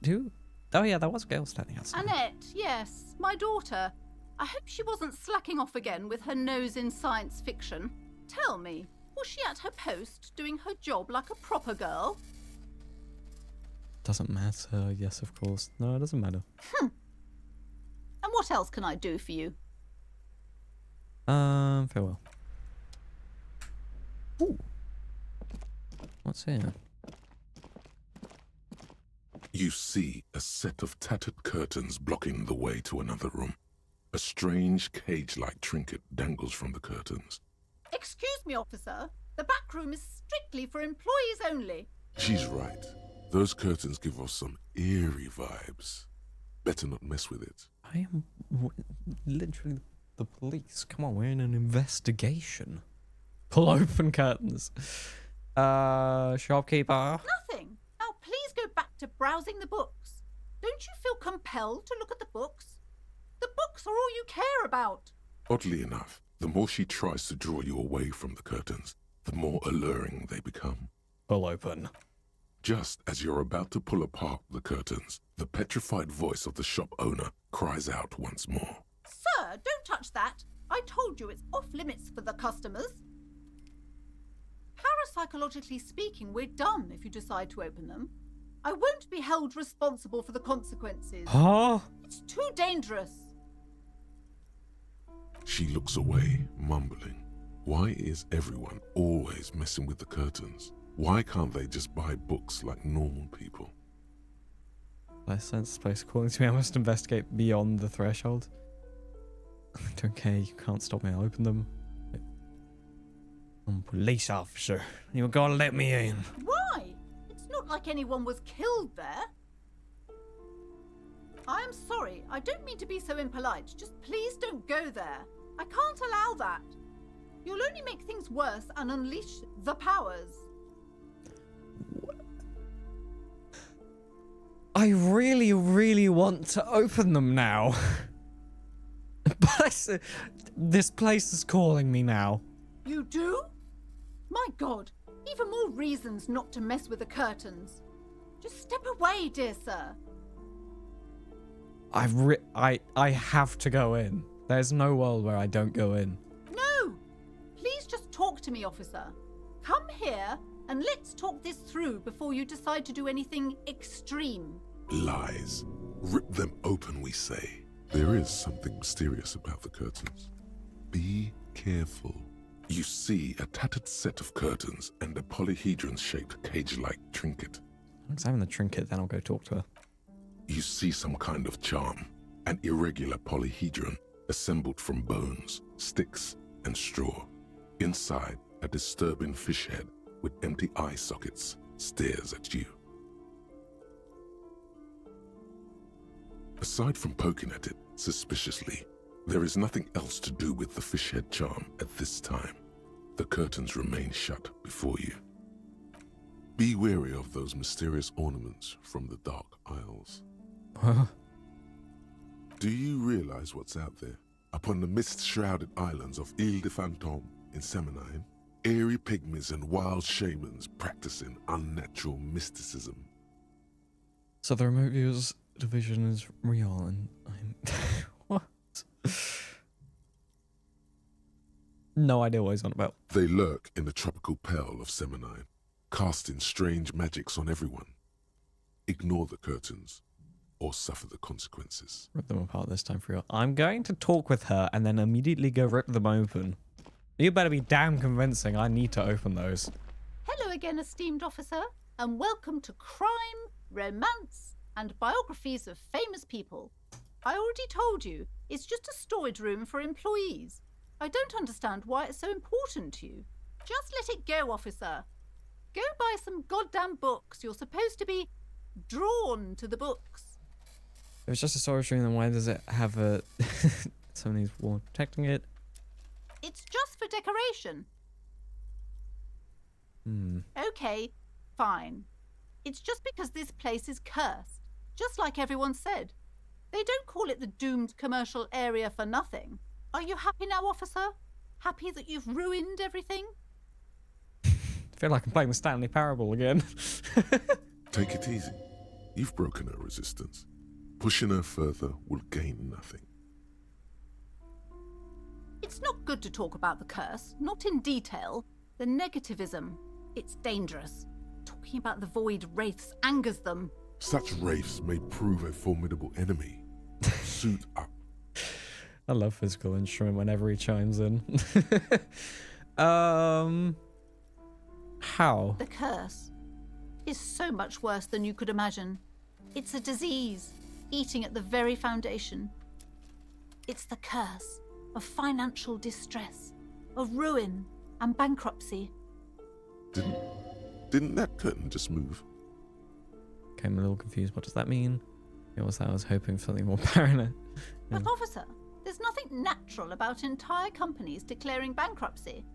Who? Oh yeah, there was a girl standing outside. Annette, yes, my daughter. I hope she wasn't slacking off again with her nose in science fiction. Tell me, was she at her post doing her job like a proper girl? Doesn't matter. Yes, of course. No, it doesn't matter. And what else can I do for you? Farewell. Ooh. What's here? You see a set of tattered curtains blocking the way to another room. A strange cage-like trinket dangles from the curtains. Excuse me, officer. The back room is strictly for employees only. She's right. Those curtains give off some eerie vibes. Better not mess with it. I am literally the police. Come on, we're in an investigation. Pull open curtains. Shopkeeper. Nothing. Now please go back to browsing the books. Don't you feel compelled to look at the books? The books are all you care about. Oddly enough, the more she tries to draw you away from the curtains, the more alluring they become. Pull open. Just as you're about to pull apart the curtains, the petrified voice of the shop owner cries out once more. Sir, don't touch that. I told you it's off limits for the customers. Parapsychologically speaking, we're done if you decide to open them. I won't be held responsible for the consequences. Huh? It's too dangerous. She looks away, mumbling. Why is everyone always messing with the curtains? Why can't they just buy books like normal people? I sense this place calling to me. I must investigate beyond the threshold. I don't care. You can't stop me. I'll open them. I'm a police officer. You gotta let me in. Why? It's not like anyone was killed there. I'm sorry. I don't mean to be so impolite. Just please don't go there. I can't allow that. You'll only make things worse and unleash the powers. I really, really want to open them now. But this place is calling me now. You do? My God, even more reasons not to mess with the curtains. Just step away, dear sir. I have to go in. There's no world where I don't go in. No! Please just talk to me, officer. Come here and let's talk this through before you decide to do anything extreme. Lies. Rip them open, we say. There is something mysterious about the curtains. Be careful. You see a tattered set of curtains and a polyhedron-shaped cage-like trinket. Examine the trinket, then I'll go talk to her. You see some kind of charm, an irregular polyhedron assembled from bones, sticks, and straw. Inside, a disturbing fish head with empty eye sockets stares at you. Aside from poking at it suspiciously, there is nothing else to do with the fish head charm at this time. The curtains remain shut before you. Be wary of those mysterious ornaments from the Dark Isles. Do you realize what's out there? Upon the mist-shrouded islands of Ile de Fantôme in Seminine, eerie pygmies and wild shamans practicing unnatural mysticism. So the remote viewers division is real and I'm... What? No idea what he's on about. They lurk in the tropical pearl of Seminine, casting strange magics on everyone. Ignore the curtains, or suffer the consequences. Rip them apart this time for real. I'm going to talk with her and then immediately go rip them open. You better be damn convincing. I need to open those. Hello again, esteemed officer, and welcome to Crime, Romance, and Biographies of Famous People. I already told you, it's just a storage room for employees. I don't understand why it's so important to you. Just let it go, officer. Go buy some goddamn books. You're supposed to be drawn to the books. If it's just a storage room, then why does it have a... somebody's wall protecting it? It's just for decoration. Okay, fine. It's just because this place is cursed, just like everyone said. They don't call it the doomed commercial area for nothing. Are you happy now, officer? Happy that you've ruined everything? I feel like I'm playing the Stanley Parable again. Take it easy. You've broken her resistance. Pushing her further will gain nothing. It's not good to talk about the curse, not in detail. The negativism, it's dangerous. Talking about the void wraiths angers them. Such wraiths may prove a formidable enemy. Suit up. I love physical instrument whenever he chimes in. How? The curse is so much worse than you could imagine. It's a disease, eating at the very foundation. It's the curse of financial distress, of ruin and bankruptcy. Didn't that curtain just move? Okay, I'm a little confused. What does that mean? It was that I was hoping for something more apparent. But officer, there's nothing natural about entire companies declaring bankruptcy.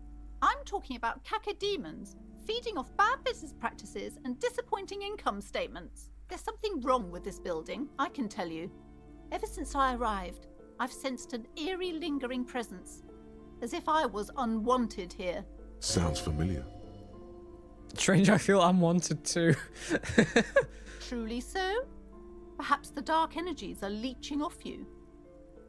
I'm talking about cacodemons feeding off bad business practices and disappointing income statements. There's something wrong with this building, I can tell you. Ever since I arrived, I've sensed an eerie lingering presence, as if I was unwanted here. Sounds familiar. Strange, I feel unwanted too. Truly so? Perhaps the dark energies are leeching off you.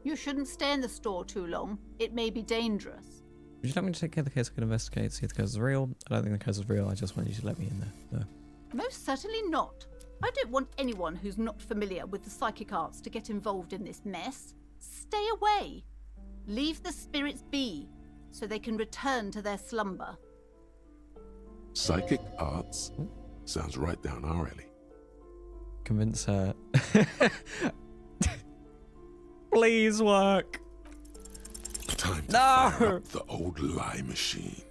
You shouldn't stay in the store too long. It may be dangerous. Would you like me to take care of the case? I can investigate, see if the case is real. I don't think the case is real. I just want you to let me in there. No. Most certainly not. I don't want anyone who's not familiar with the psychic arts to get involved in this mess. Stay away. Leave the spirits be, so they can return to their slumber. Psychic arts? Sounds right down our alley. Convince her. Please work. Time to fire up the old lie machine.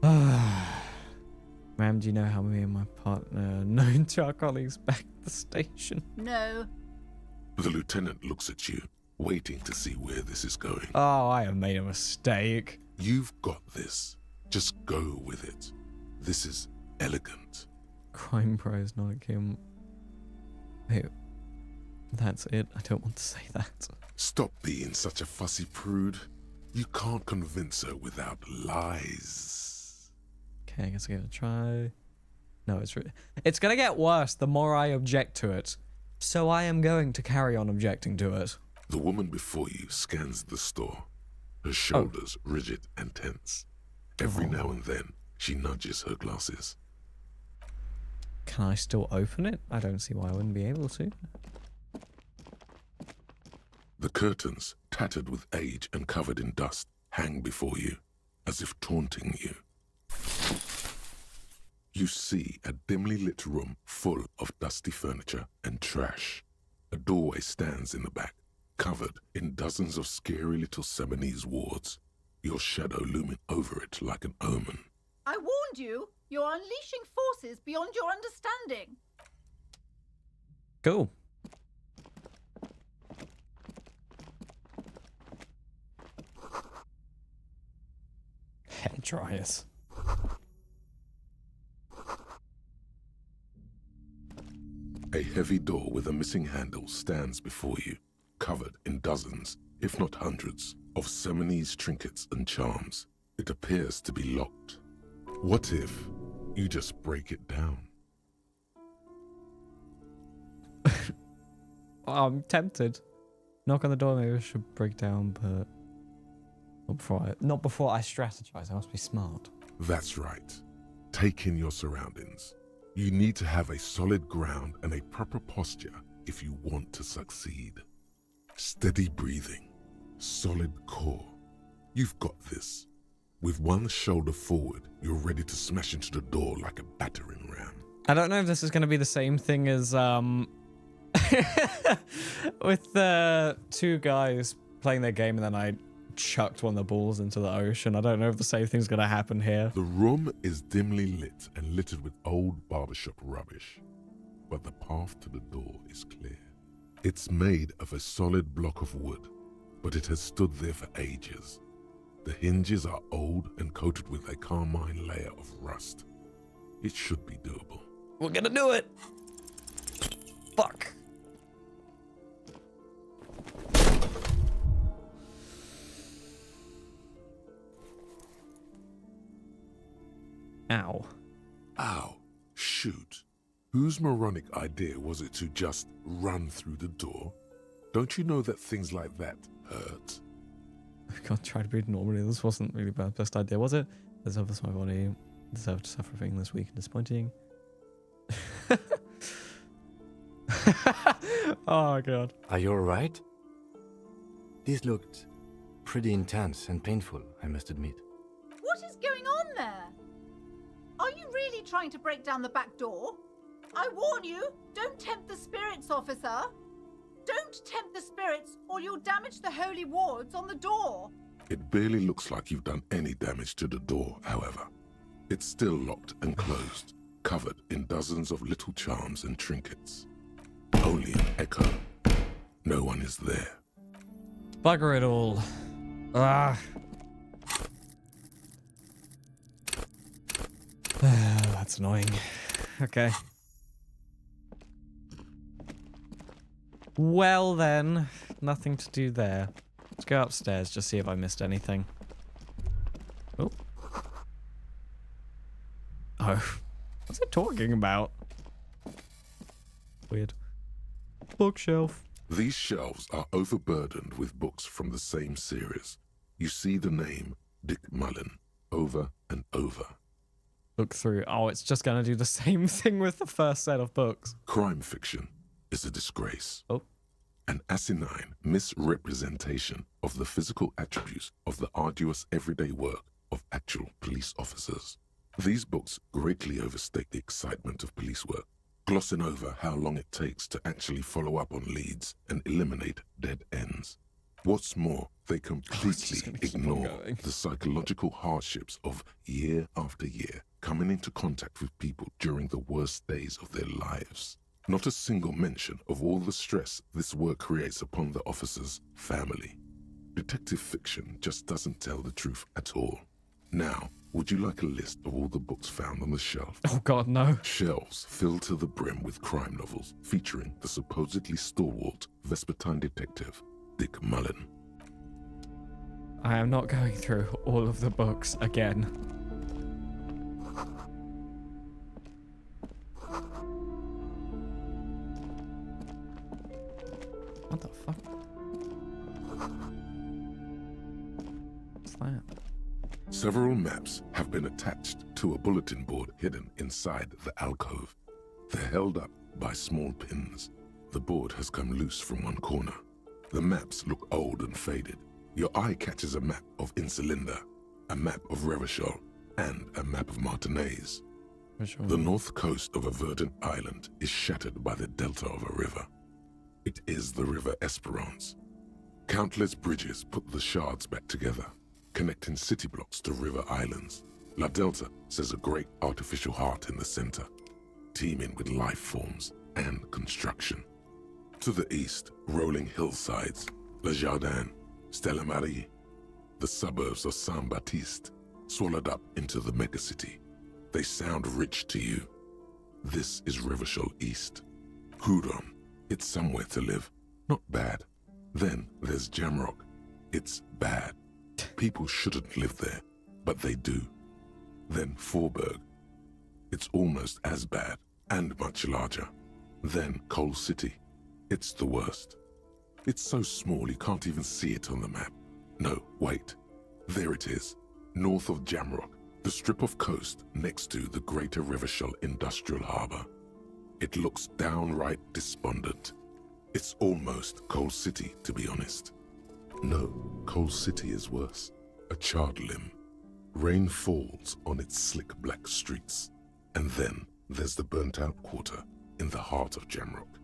Ma'am, do you know how me and my partner are known to our colleagues back at the station? No. The lieutenant looks at you, waiting to see where this is going. Oh, I have made a mistake. You've got this. Just go with it. This is elegant. Crime prize, not a Kim. Hey, that's it. I don't want to say that. Stop being such a fussy prude. You can't convince her without lies. Okay, I guess I'll give it a try. No, it's gonna get worse the more I object to it. So I am going to carry on objecting to it. The woman before you scans the store, her shoulders rigid and tense. Every now and then, she nudges her glasses. Can I still open it? I don't see why I wouldn't be able to. The curtains, tattered with age and covered in dust, hang before you, as if taunting you. You see a dimly lit room full of dusty furniture and trash. A doorway stands in the back, covered in dozens of scary little Seminese wards, your shadow looming over it like an omen. I warned you! You're unleashing forces beyond your understanding! Cool. Hair dryers. A heavy door with a missing handle stands before you, covered in dozens, if not hundreds, of Seminese trinkets and charms. It appears to be locked. What if you just break it down? I'm tempted. Knock on the door, maybe I should break down, but not before I strategize. I must be smart. That's right. Take in your surroundings. You need to have a solid ground and a proper posture if you want to succeed. Steady breathing, solid core. You've got this. With one shoulder forward, you're ready to smash into the door like a battering ram. I don't know if this is going to be the same thing as with the two guys playing their game and then I chucked one of the balls into the ocean. I don't know if the same thing's going to happen here. The room is dimly lit and littered with old barbershop rubbish, but the path to the door is clear. It's made of a solid block of wood, but it has stood there for ages. The hinges are old and coated with a carmine layer of rust. It should be doable. We're gonna do it! Fuck. Ow. Ow. Shoot. Whose moronic idea was it to just run through the door? Don't you know that things like that hurt? I can't try to breathe normally. This wasn't really the best idea, was it? There's others my body deserved to suffer being this weak and disappointing. Oh god. Are you alright? This looked pretty intense and painful, I must admit. What is going on there? Are you really trying to break down the back door? I warn you, don't tempt the spirits, officer. Don't tempt the spirits, or you'll damage the holy wards on the door. It barely looks like you've done any damage to the door, however. It's still locked and closed, covered in dozens of little charms and trinkets. Only an echo. No one is there. Bugger it all. Ah. That's annoying. Okay. Well then, nothing to do there. Let's go upstairs, just see if I missed anything. Oh. Oh. What's it talking about? Weird. Bookshelf. These shelves are overburdened with books from the same series. You see the name Dick Mullen over and over. Look through. Oh, it's just going to do the same thing with the first set of books. Crime fiction is a disgrace. Oh. An asinine misrepresentation of the physical attributes of the arduous everyday work of actual police officers. These books greatly overstate the excitement of police work, glossing over how long it takes to actually follow up on leads and eliminate dead ends. What's more, they completely ignore the psychological hardships of year after year coming into contact with people during the worst days of their lives. Not a single mention of all the stress this work creates upon the officer's family. Detective fiction just doesn't tell the truth at all. Now, would you like a list of all the books found on the shelf? Oh god, no. Shelves filled to the brim with crime novels featuring the supposedly stalwart Vespertine detective, Dick Mullen. I am not going through all of the books again. What the fuck? What's that? Several maps have been attached to a bulletin board hidden inside the alcove. They're held up by small pins. The board has come loose from one corner. The maps look old and faded. Your eye catches a map of Insulinda, a map of Revachol, and a map of Martinaise. The north coast of a verdant island is shattered by the delta of a river. It is the River Esperance. Countless bridges put the shards back together, connecting city blocks to river islands. La Delta says a great artificial heart in the center, teeming with life forms and construction. To the east, rolling hillsides, Le Jardin, Stella Marie, the suburbs of Saint-Baptiste, swallowed up into the megacity. They sound rich to you. This is Revachol East. Coudon, it's somewhere to live. Not bad. Then there's Jamrock. It's bad. People shouldn't live there, but they do. Then Faubourg. It's almost as bad and much larger. Then Coal City. It's the worst. It's so small you can't even see it on the map. No, wait. There it is, north of Jamrock, the strip of coast next to the Greater Revachol Industrial Harbour. It looks downright despondent. It's almost Coal City, to be honest. No, Coal City is worse. A charred limb. Rain falls on its slick black streets. And then there's the burnt-out quarter in the heart of Jamrock.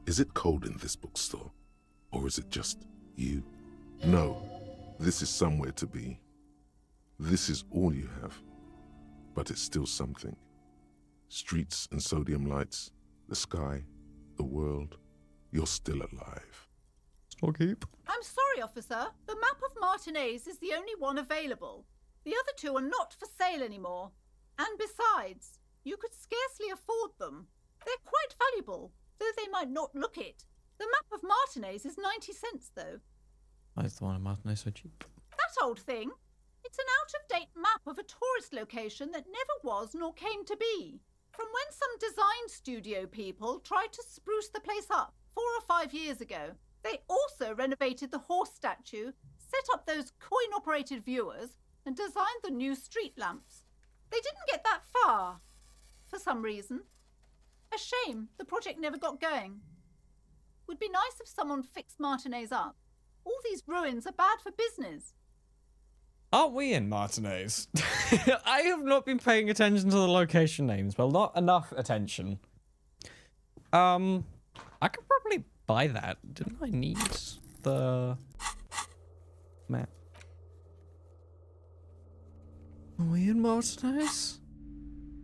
Is it cold in this bookstore? Or is it just you? No, this is somewhere to be. This is all you have. But it's still something. Streets and sodium lights, the sky, the world. You're still alive. Still keep. I'm sorry, officer. The map of Martinaise is the only one available. The other two are not for sale anymore. And besides, you could scarcely afford them. They're quite valuable, though they might not look it. The map of Martinaise is 90 cents, though. Why is the one in Martinaise so cheap? That old thing. It's an out-of-date map of a tourist location that never was nor came to be. From when some design studio people tried to spruce the place up 4 or 5 years ago. They also renovated the horse statue, set up those coin-operated viewers, and designed the new street lamps. They didn't get that far, for some reason. A shame the project never got going. Would be nice if someone fixed Martinaise up. All these ruins are bad for business. Aren't we in Martinaise? I have not been paying attention to the location names. Well, not enough attention. I could probably buy that? Didn't I need the map? Are we in Martinez?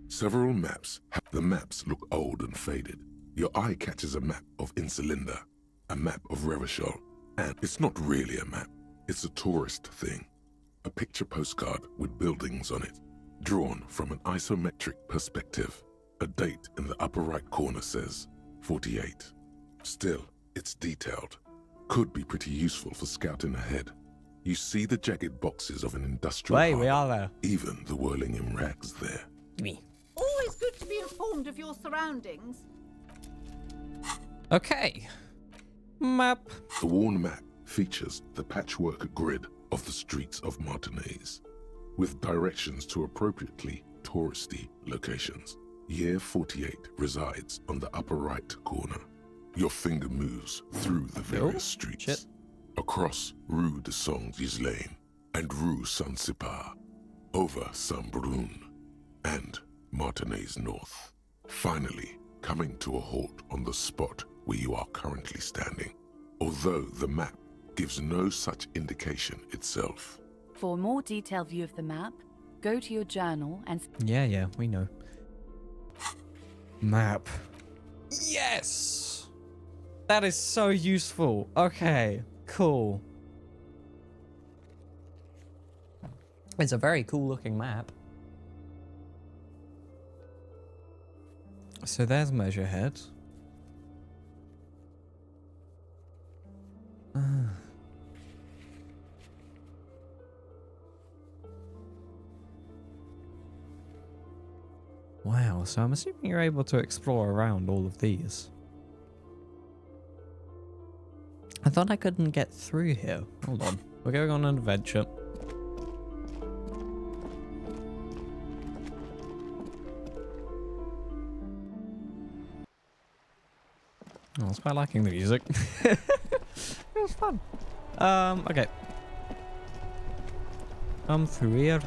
Several maps. The maps look old and faded. Your eye catches a map of Insulinda, a map of Revachol, and it's not really a map. It's a tourist thing. A picture postcard with buildings on it, drawn from an isometric perspective. A date in the upper right corner says 48. Still, it's detailed. Could be pretty useful for scouting ahead. You see the jagged boxes of an industrial Wait, harbor, we are there. even the whirling in rags there. Gimme. Always good to be informed of your surroundings. Okay. Map. The worn map features the patchwork grid of the streets of Martinez, with directions to appropriately touristy locations. Year 48 resides on the upper right corner. Your finger moves through the various streets. Shit. Across Rue de Saint-Ghislain and Rue Saint-Cypar, over Saint-Brun and Martinez North. Finally, coming to a halt on the spot where you are currently standing, although the map gives no such indication itself. For a more detailed view of the map, go to your journal and... Yeah, we know. Map. Yes! That is so useful. Okay, cool. It's a very cool looking map. So there's Measurehead. Wow, so I'm assuming you're able to explore around all of these. I thought I couldn't get through here. Hold on. We're going on an adventure. I was quite liking the music. It was fun. Okay. Come through here.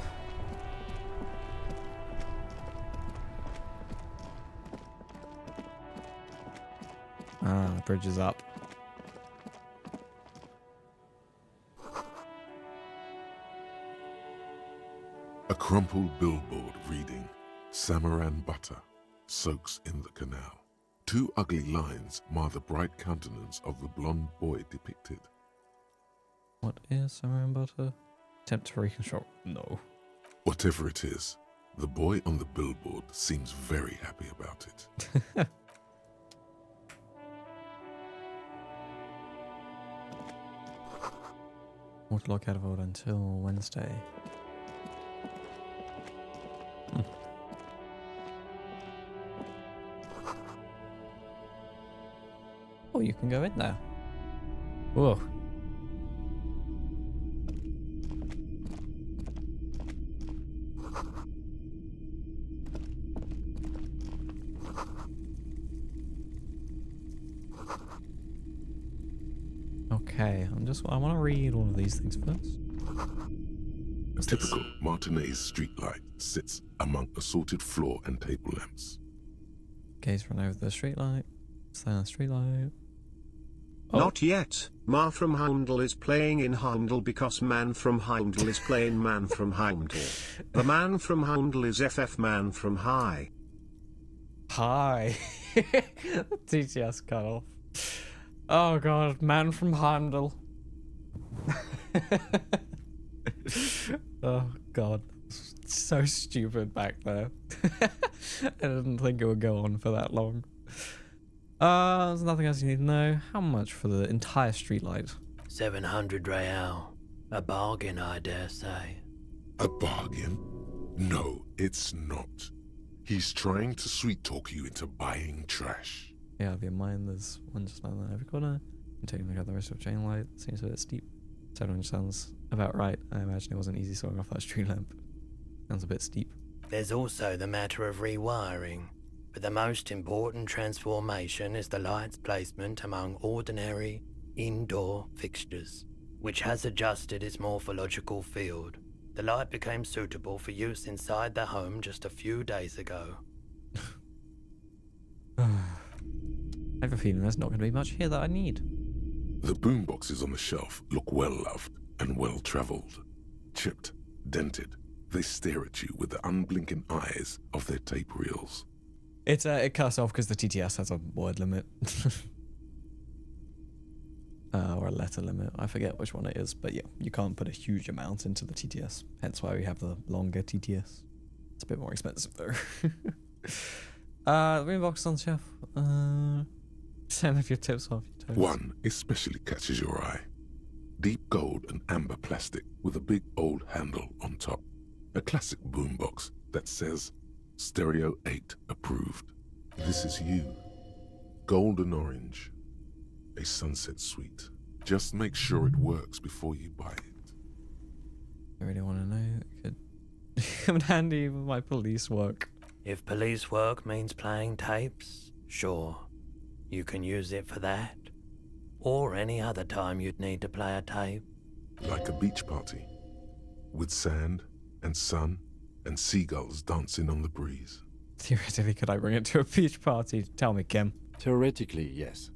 Ah, the bridge is up. A crumpled billboard reading, Samaran butter soaks in the canal. Two ugly lines mar the bright countenance of the blonde boy depicted. What is Samaran butter? Attempt to reconstruct. No. Whatever it is, the boy on the billboard seems very happy about it. Won't log out of order until Wednesday. Oh, you can go in there. Whoa. Okay, I want to read all of these things first. A typical Martinez streetlight sits among assorted floor and table lamps. Gaze run over the streetlight. Silent streetlight. Oh. Not yet. Ma from Heimdall is playing in Heimdall because Man from Heimdall is playing Man from Heimdall. The Man from Heimdall is FF Man from High. Hi. TTS cut off. Oh god, Man from Heimdall. Oh god. So stupid back there. I didn't think it would go on for that long. There's nothing else you need to know. How much for the entire streetlight? 700 real. A bargain, I dare say. A bargain? No, it's not. He's trying to sweet talk you into buying trash. Yeah, have in mind there's one just like that every corner. I'm taking a look at the rest of chain light. Seems a bit steep. 700 sounds about right. I imagine it wasn't easy sawing off that street lamp. Sounds a bit steep. There's also the matter of rewiring. But the most important transformation is the light's placement among ordinary indoor fixtures, which has adjusted its morphological field. The light became suitable for use inside the home just a few days ago. I have a feeling there's not going to be much here that I need. The boomboxes on the shelf look well-loved and well-traveled. Chipped, dented, they stare at you with the unblinking eyes of their tape reels. It cuts off because the TTS has a word limit. Or a letter limit. I forget which one it is, but yeah, you can't put a huge amount into the TTS. Hence why we have the longer TTS. It's a bit more expensive though. The boombox on the shelf. Send if your tips off your toes. One especially catches your eye. Deep gold and amber plastic with a big old handle on top. A classic boombox that says Stereo 8 approved. This is you. Golden orange. A sunset suite. Just make sure it works before you buy it. I really want to know. It could come in handy with my police work. If police work means playing tapes, sure. You can use it for that. Or any other time you'd need to play a tape. Like a beach party. With sand and sun and seagulls dancing on the breeze. Theoretically, could I bring it to a beach party? Tell me, Kim. Theoretically, yes.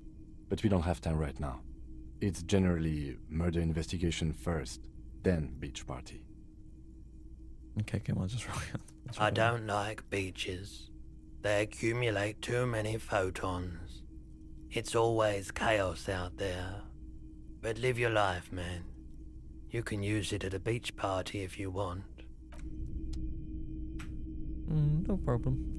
But we don't have time right now. It's generally murder investigation first, then beach party. Okay, Kim, I'll just roll it. I don't like beaches. They accumulate too many photons. It's always chaos out there. But live your life, man. You can use it at a beach party if you want. No problem.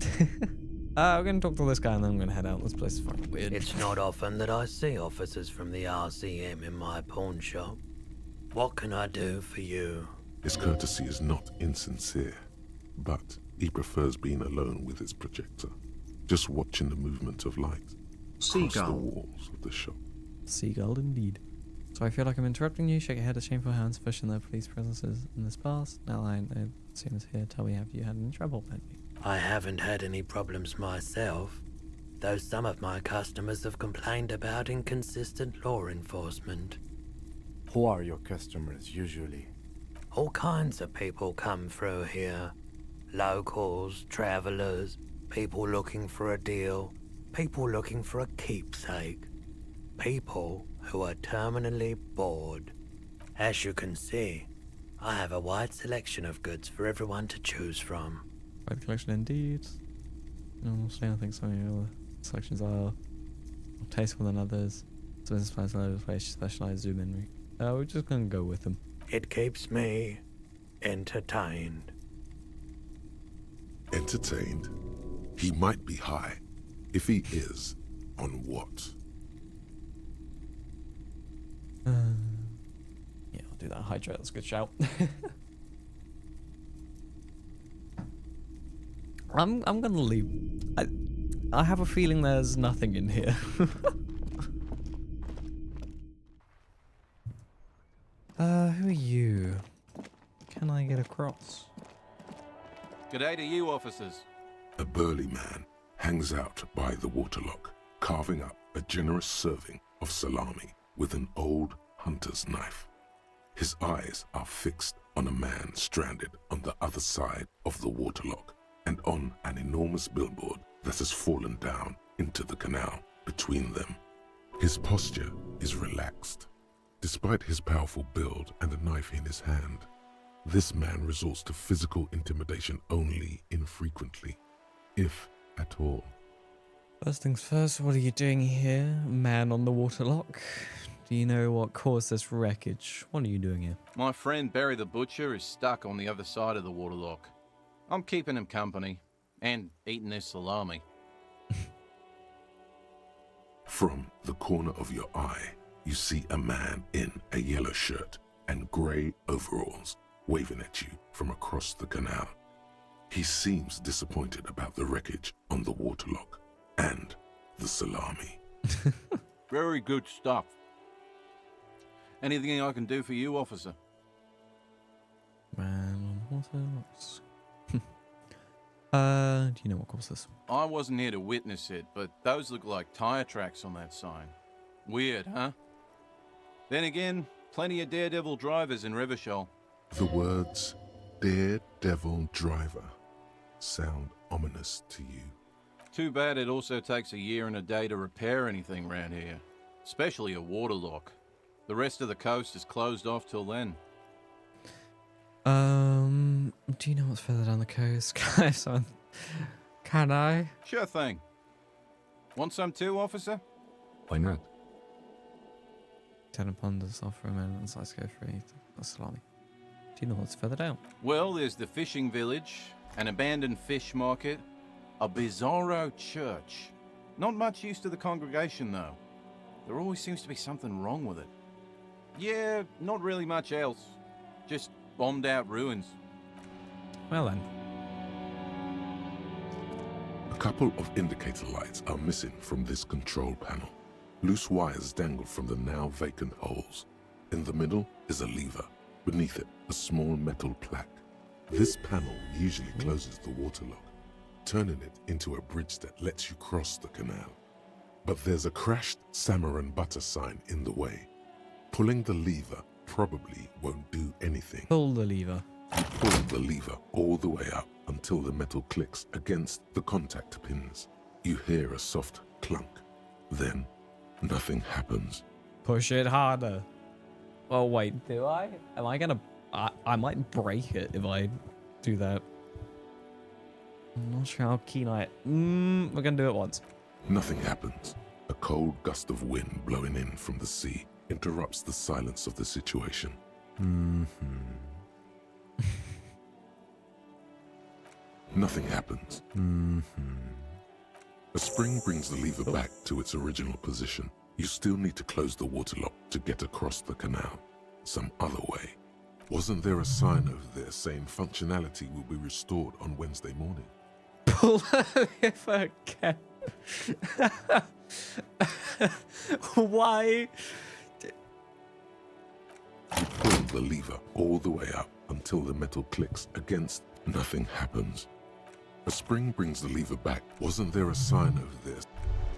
We're gonna talk to this guy and then I'm gonna head out. This place is fucking weird. It's not often that I see officers from the RCM in my pawn shop. What can I do for you? His courtesy is not insincere, but he prefers being alone with his projector, just watching the movement of light across the walls of the shop. Seagull indeed. So I feel like I'm interrupting you. Shake your head at shameful hands, fishing their police presences in this past. Now I know, seen as here, tell me, have you had any trouble lately? I haven't had any problems myself, though some of my customers have complained about inconsistent law enforcement. Who are your customers usually? All kinds of people come through here. Locals, travelers, people looking for a deal, people looking for a keepsake, people who are terminally bored. As you can see, I have a wide selection of goods for everyone to choose from. Wide collection indeed. Honestly, I think some of your other selections are more tasteful than others. Some business plans all over the place, specialized zoom in. We're just gonna go with them. It keeps me entertained. Entertained? He might be high. If he is, on what? Yeah, I'll do that. Hydrate, that's a good shout. I'm gonna leave. I have a feeling there's nothing in here. Who are you? Can I get across? G'day to you, officers. A burly man hangs out by the waterlock, carving up a generous serving of salami with an old hunter's knife. His eyes are fixed on a man stranded on the other side of the waterlock and on an enormous billboard that has fallen down into the canal between them. His posture is relaxed. Despite his powerful build and a knife in his hand, this man resorts to physical intimidation only infrequently, if at all. First things first, what are you doing here, man on the waterlock? Do you know what caused this wreckage? What are you doing here? My friend Barry the Butcher is stuck on the other side of the waterlock. I'm keeping him company and eating his salami. From the corner of your eye, you see a man in a yellow shirt and grey overalls waving at you from across the canal. He seems disappointed about the wreckage on the waterlock and the salami. Very good stuff. Anything I can do for you, officer? Man on waterlocks. Do you know what caused this? I wasn't here to witness it, but those look like tire tracks on that sign. Weird, huh? Then again, plenty of daredevil drivers in Revachol. The words daredevil driver sound ominous to you. Too bad it also takes a year and a day to repair anything around here, especially a water lock. The rest of the coast is closed off till then. Do you know what's further down the coast, guys? Can I? Sure thing. Want some too, officer? Why not? Ten Ponders offer a man and size go free. That's salami. Do you know what's further down? Well, there's the fishing village, an abandoned fish market, a bizarro church. Not much use to the congregation, though. There always seems to be something wrong with it. Yeah, not really much else. Just bombed out ruins. Well then. A couple of indicator lights are missing from this control panel. Loose wires dangle from the now vacant holes. In the middle is a lever. Beneath it, a small metal plaque. This panel usually closes the water lock, turning it into a bridge that lets you cross the canal. But there's a crashed salmon and butter sign in the way. Pulling the lever probably won't do anything. Pull the lever. You pull the lever all the way up until the metal clicks against the contact pins. You hear a soft clunk. Then, nothing happens. Push it harder. Oh wait, do I? Am I gonna... I might break it if I do that. I'm not sure how keen I... we're gonna do it once. Nothing happens. A cold gust of wind blowing in from the sea interrupts the silence of the situation. Nothing happens. A spring brings the lever back to its original position. You still need to close the water lock to get across the canal. Some other way. Wasn't there a sign over there saying functionality will be restored on Wednesday morning? Pull the lever again. Why? You pull the lever all the way up until the metal clicks against. Nothing happens. A spring brings the lever back. Wasn't there a sign over there?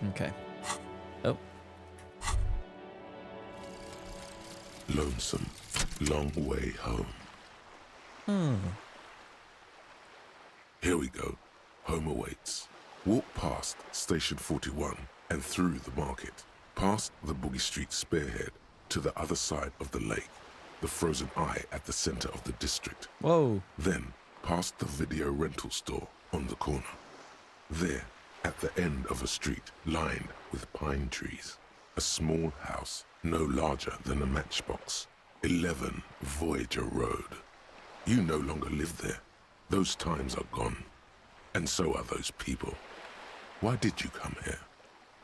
Okay. Oh. Lonesome. Long way home. Here we go. Home awaits. Walk past Station 41 and through the market. Past the Boogie Street spearhead to the other side of the lake. The frozen eye at the center of the district. Whoa. Then past the video rental store on the corner. There, at the end of a street lined with pine trees. A small house, no larger than a matchbox. 11 Voyager Road. You no longer live there. Those times are gone. And so are those people. Why did you come here?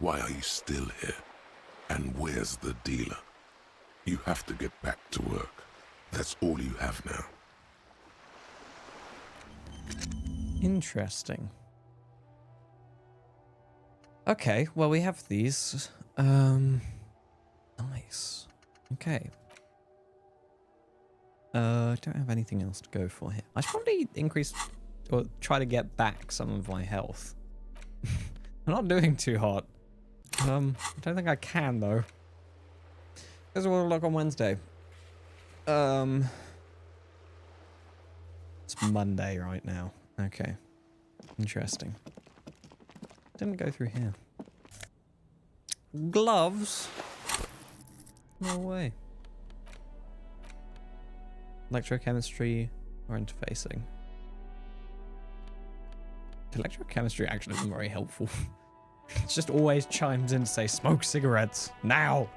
Why are you still here? And where's the dealer? You have to get back to work. That's all you have now. Interesting. Okay, well we have these. Nice. Okay. Don't have anything else to go for here. I should probably increase or try to get back some of my health. I'm not doing too hot. I don't think I can though. There's a water lock on Wednesday. It's Monday right now. Okay. Interesting. Didn't go through here. Gloves? No way. Electrochemistry or interfacing? Electrochemistry actually isn't very helpful. It just always chimes in to say, smoke cigarettes, now!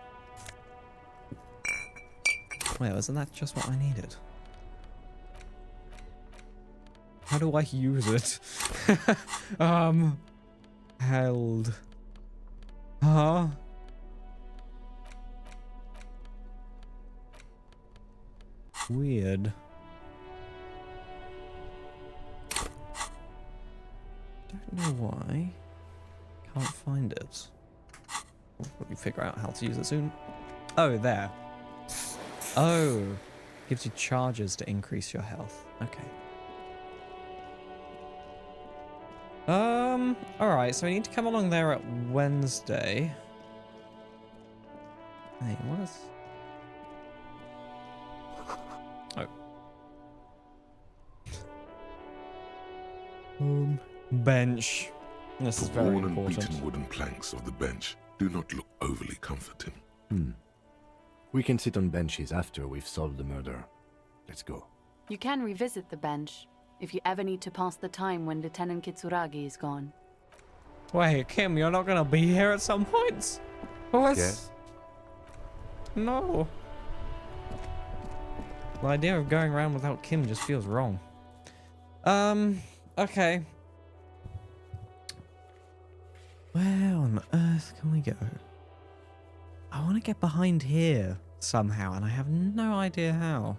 Wait, isn't that just what I needed? How do I use it? Held. Huh? Weird. Don't know why. Can't find it. We'll probably figure out how to use it soon. Oh, there. Oh. Gives you charges to increase your health. Okay. Alright, so I need to come along there at Wednesday. Hey, what is... Oh. Bench. This is The very worn and important. beaten wooden planks of the bench do not look overly comforting. We can sit on benches after we've solved the murder. Let's go. You can revisit the bench if you ever need to pass the time when Lieutenant Kitsuragi is gone. Wait, Kim, you're not gonna be here at some points? What? Yes. No. The idea of going around without Kim just feels wrong. Okay. Where on earth can we go? I want to get behind here somehow, and I have no idea how.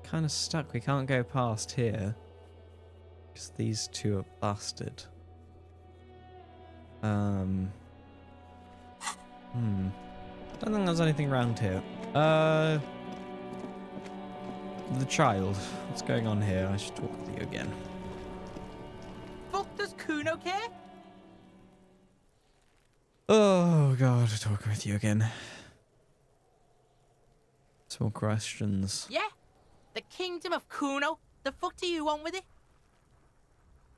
Kind of stuck. We can't go past here because these two are busted. Don't think there's anything around here. The child. What's going on here? I should talk with you again. Fuck does Kuno care? Oh god, talking with you again. Some more questions. Yeah? The kingdom of Kuno? The fuck do you want with it?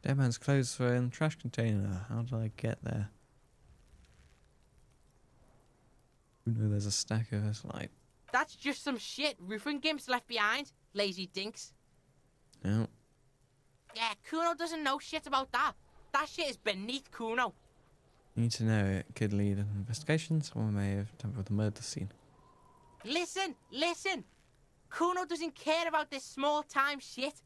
Dead man's clothes were in the trash container. How did I get there? Who knew there's a stack of us? Like, That's just some shit roofing gimps left behind. Lazy dinks. no. Yeah, Kuno doesn't know shit about that. That shit is beneath Kuno. You need to know it could lead an investigation. Someone may have tampered with the murder scene. Listen, listen. Kuno doesn't care about this small time shit.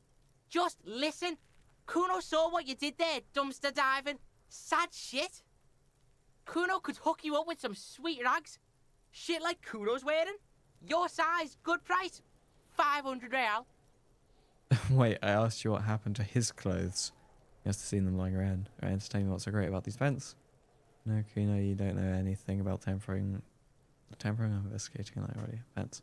Just listen. Kuno saw what you did there, dumpster diving. Sad shit. Kuno could hook you up with some sweet rags. Shit like Kuno's wearing. Your size, good price. 500 real. Wait, I asked you what happened to his clothes. You must have seen them lying around. Right, entertain me what's so great about these vents. No, Kuno, you don't know anything about tampering. Tampering? I'm investigating that already. Vents.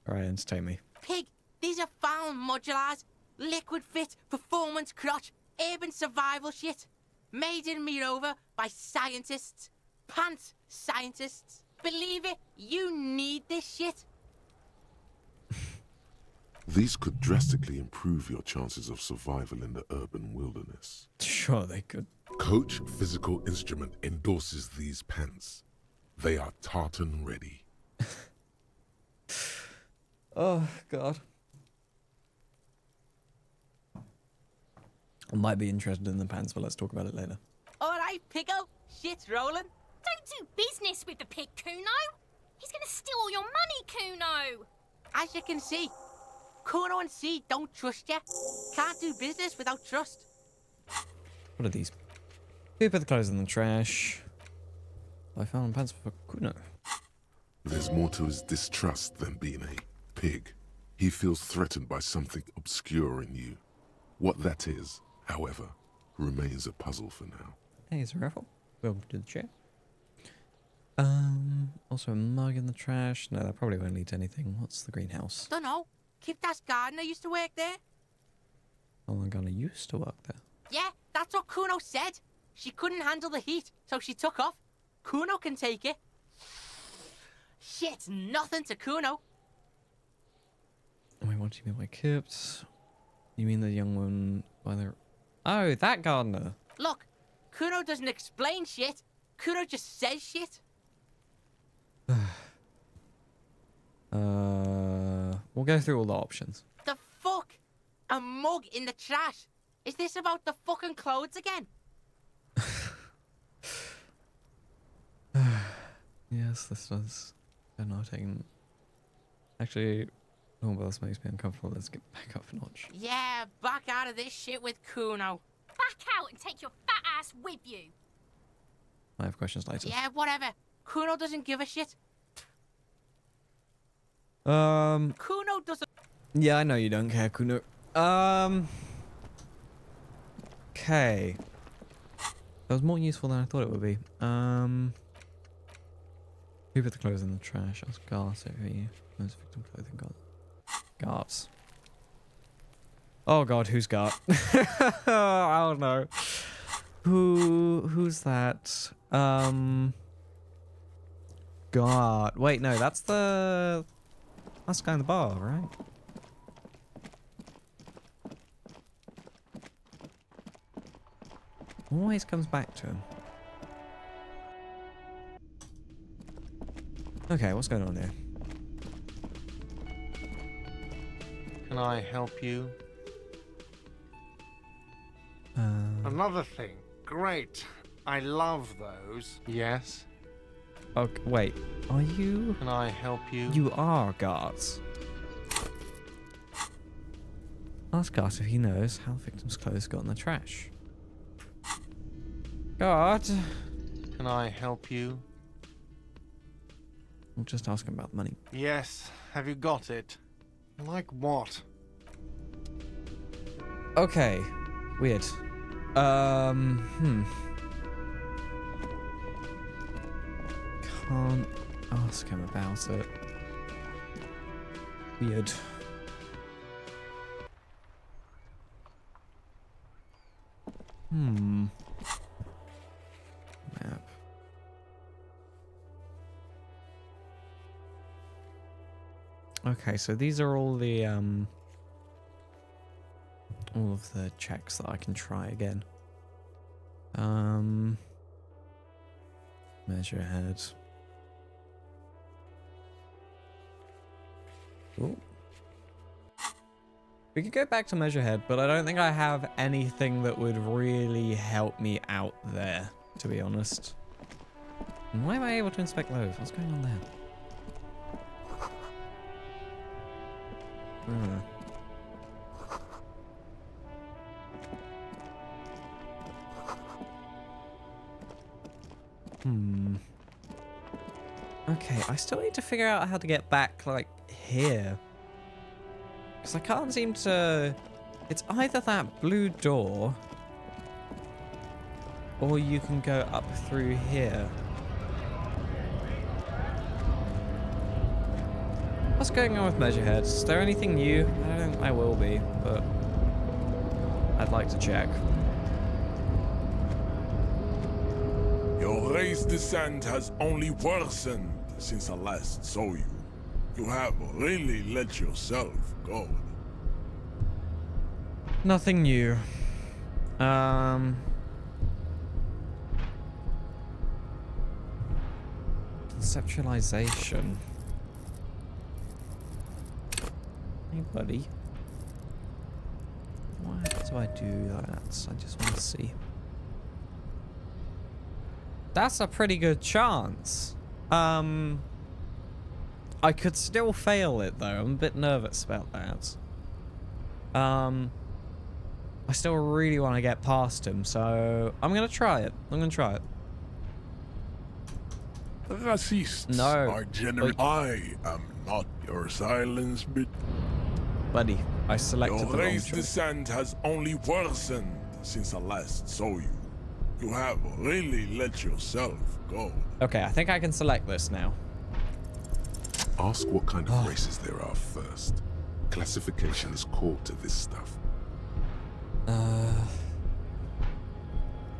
Alright, entertain me. Pig, these are found modulars. Liquid fit, performance crotch, urban survival shit. Made in Mirova by scientists. Pants scientists. Believe it, you need this shit. These could drastically improve your chances of survival in the urban wilderness. Sure, they could. Coach Physical Instrument endorses these pants. They are tartan ready. Oh, God. I might be interested in the pants, but let's talk about it later. Alright, Piggo, shit's rolling. Don't do business with the pig, Kuno. He's gonna steal all your money, Kuno. As you can see, Kuno and C don't trust you. Can't do business without trust. What are these? Who put the clothes in the trash? I found pants for Kuno. There's more to his distrust than being a pig. He feels threatened by something obscure in you. What that is, however, remains a puzzle for now. Hey, it's a raffle. Welcome to the chair. Also a mug in the trash. No, that probably won't lead to anything. What's the greenhouse? Dunno. Kipta's gardener used to work there. Olangana used to work there. Yeah, that's what Kuno said. She couldn't handle the heat, so she took off. Kuno can take it. Shit's nothing to Kuno. Wait, what do you mean by kept? You mean the young one by the... Oh, that gardener. Look, Kuno doesn't explain shit. Kuno just says shit. We'll go through all the options. The fuck? A mug in the trash? Is this about the fucking clothes again? Yes, this does. I'm not taking... Actually, oh, well, this makes me uncomfortable. Let's get back up a notch. Yeah, back out of this shit with Kuno. Back out and take your fat ass with you. I have questions later. Yeah, whatever. Kuno doesn't give a shit. Kuno doesn't... Yeah, I know you don't care, Kuno. Okay. That was more useful than I thought it would be. Who put the clothes in the trash? Ask Garth over here. Most victim clothing got. Garth's. Oh god, who's Garth? I don't know. Who's that? God. Wait, no, that's the That's the guy in the bar, right? Always comes back to him. Okay, what's going on here? Can I help you? Another thing. Great. I love those. Yes. Okay, wait. Are you? Can I help you? You are guards. Ask Gart if he knows how the victim's clothes got in the trash. Guard. Can I help you? I'll just ask him about the money. Yes. Have you got it? Like what? Okay. Weird. Can't ask him about it. Weird. Map. Okay, so these are all the all of the checks that I can try again. Measure ahead. Ooh. We could go back to measure head, but I don't think I have anything that would really help me out there, to be honest. And why am I able to inspect those? What's going on there? Okay, I still need to figure out how to get back, like, here. Because I can't seem to... It's either that blue door, or you can go up through here. What's going on with measure heads? Is there anything new? I don't think I will be, but I'd like to check. Your race descent has only worsened since I last saw you. You have really let yourself go. Nothing new. Conceptualization. Hey, buddy. Why do I do that? I just want to see. That's a pretty good chance. I could still fail it though. I'm a bit nervous about that. I still really want to get past him, so I'm gonna try it. Racists No. are generally... I am not your silence bit. Buddy, I selected Your the wrong race choice. descent has only worsened since I last saw you. You have really let yourself go. Okay, I think I can select this now. Ask what kind of races there are first. Classification is core to this stuff. I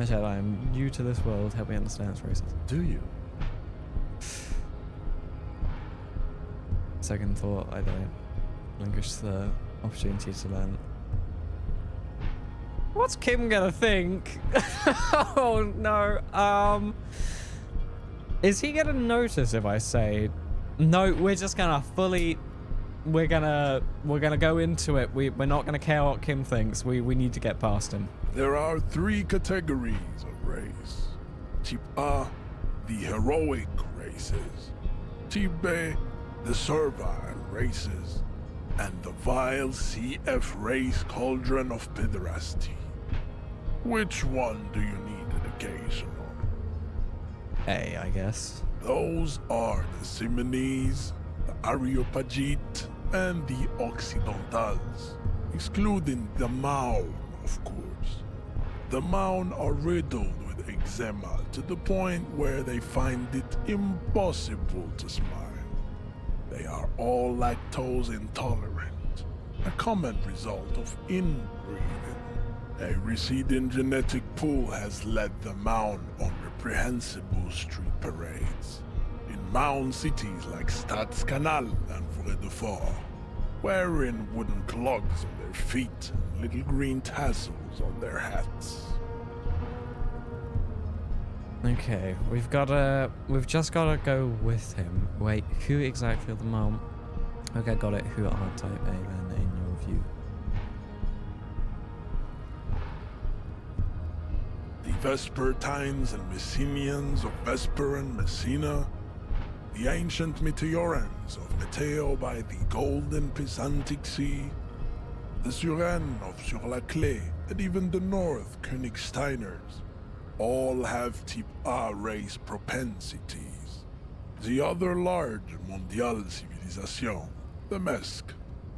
said I am new to this world. Help me understand its races. Do you? Second thought, I don't relinquish the opportunity to learn. What's Kim gonna think? Oh no. Is he gonna notice if I say no? We're just gonna fully. We're gonna go into it. We're not gonna care what Kim thinks. We need to get past him. There are 3 categories of race. Type A, the heroic races. Type B, the servile races. And the vile CF race cauldron of pederasty. Which one do you need education on? A, I guess. Those are the Simonese, the Areopagite, and the Occidentals, excluding the Maun, of course. The Maun are riddled with eczema to the point where they find it impossible to smile. They are all lactose intolerant, a common result of inbreeding. A receding genetic pool has led the Maun on reprehensible street parades. In mound cities like Stadskanal and Vredefort, wearing wooden clogs on their feet and little green tassels on their hats. Okay, we've just gotta go with him. Wait, who exactly at the moment? Okay, got it. Who are type A then in your view? The Vespertines and Messenians of Vesper and Messina, the ancient Meteorans of Meteo by the golden Pisantic Sea, the Suren of Sur-la-Clé, and even the North Königsteiners, all have Type A race propensities. The other large Mondial civilization, the Mesk,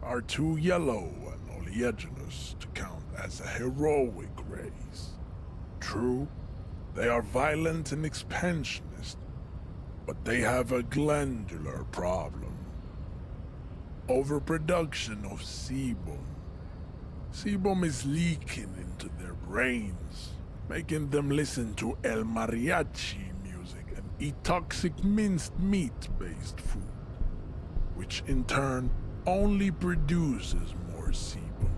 are too yellow and oleaginous to count as a heroic race. True, they are violent and expansionist, but they have a glandular problem. Overproduction of sebum. Sebum is leaking into their brains, making them listen to El Mariachi music and eat toxic minced meat-based food, which in turn only produces more sebum.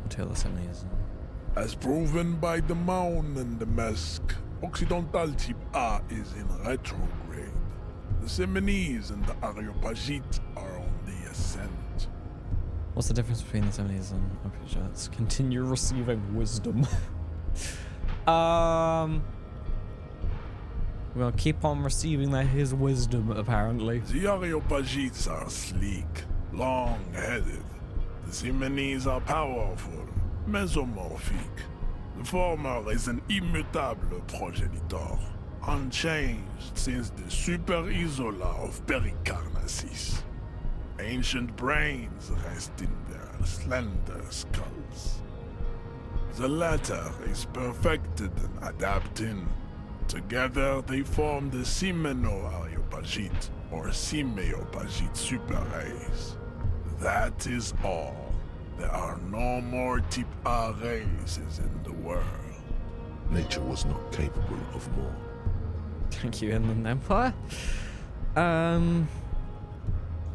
Until the 70s. As proven by the Maun and the Mesk, Occidental Type A is in retrograde. The Seminese and the Areopagite are on the ascent. What's the difference between the 70s and Areopagites? Continue receiving wisdom. We're gonna keep on receiving his wisdom, apparently. The Areopagites are sleek, long-headed. The Seminese are powerful, mesomorphic. The former is an immutable progenitor, unchanged since the Super Isola of Pericarnassus. Ancient brains rest in their slender skulls. The latter is perfected and adapting. Together they form the Simeno-Areopagite or Simeopagite superrace. That is all. There are no more Type A races in the world. Nature was not capable of more. Thank you, Inland Empire.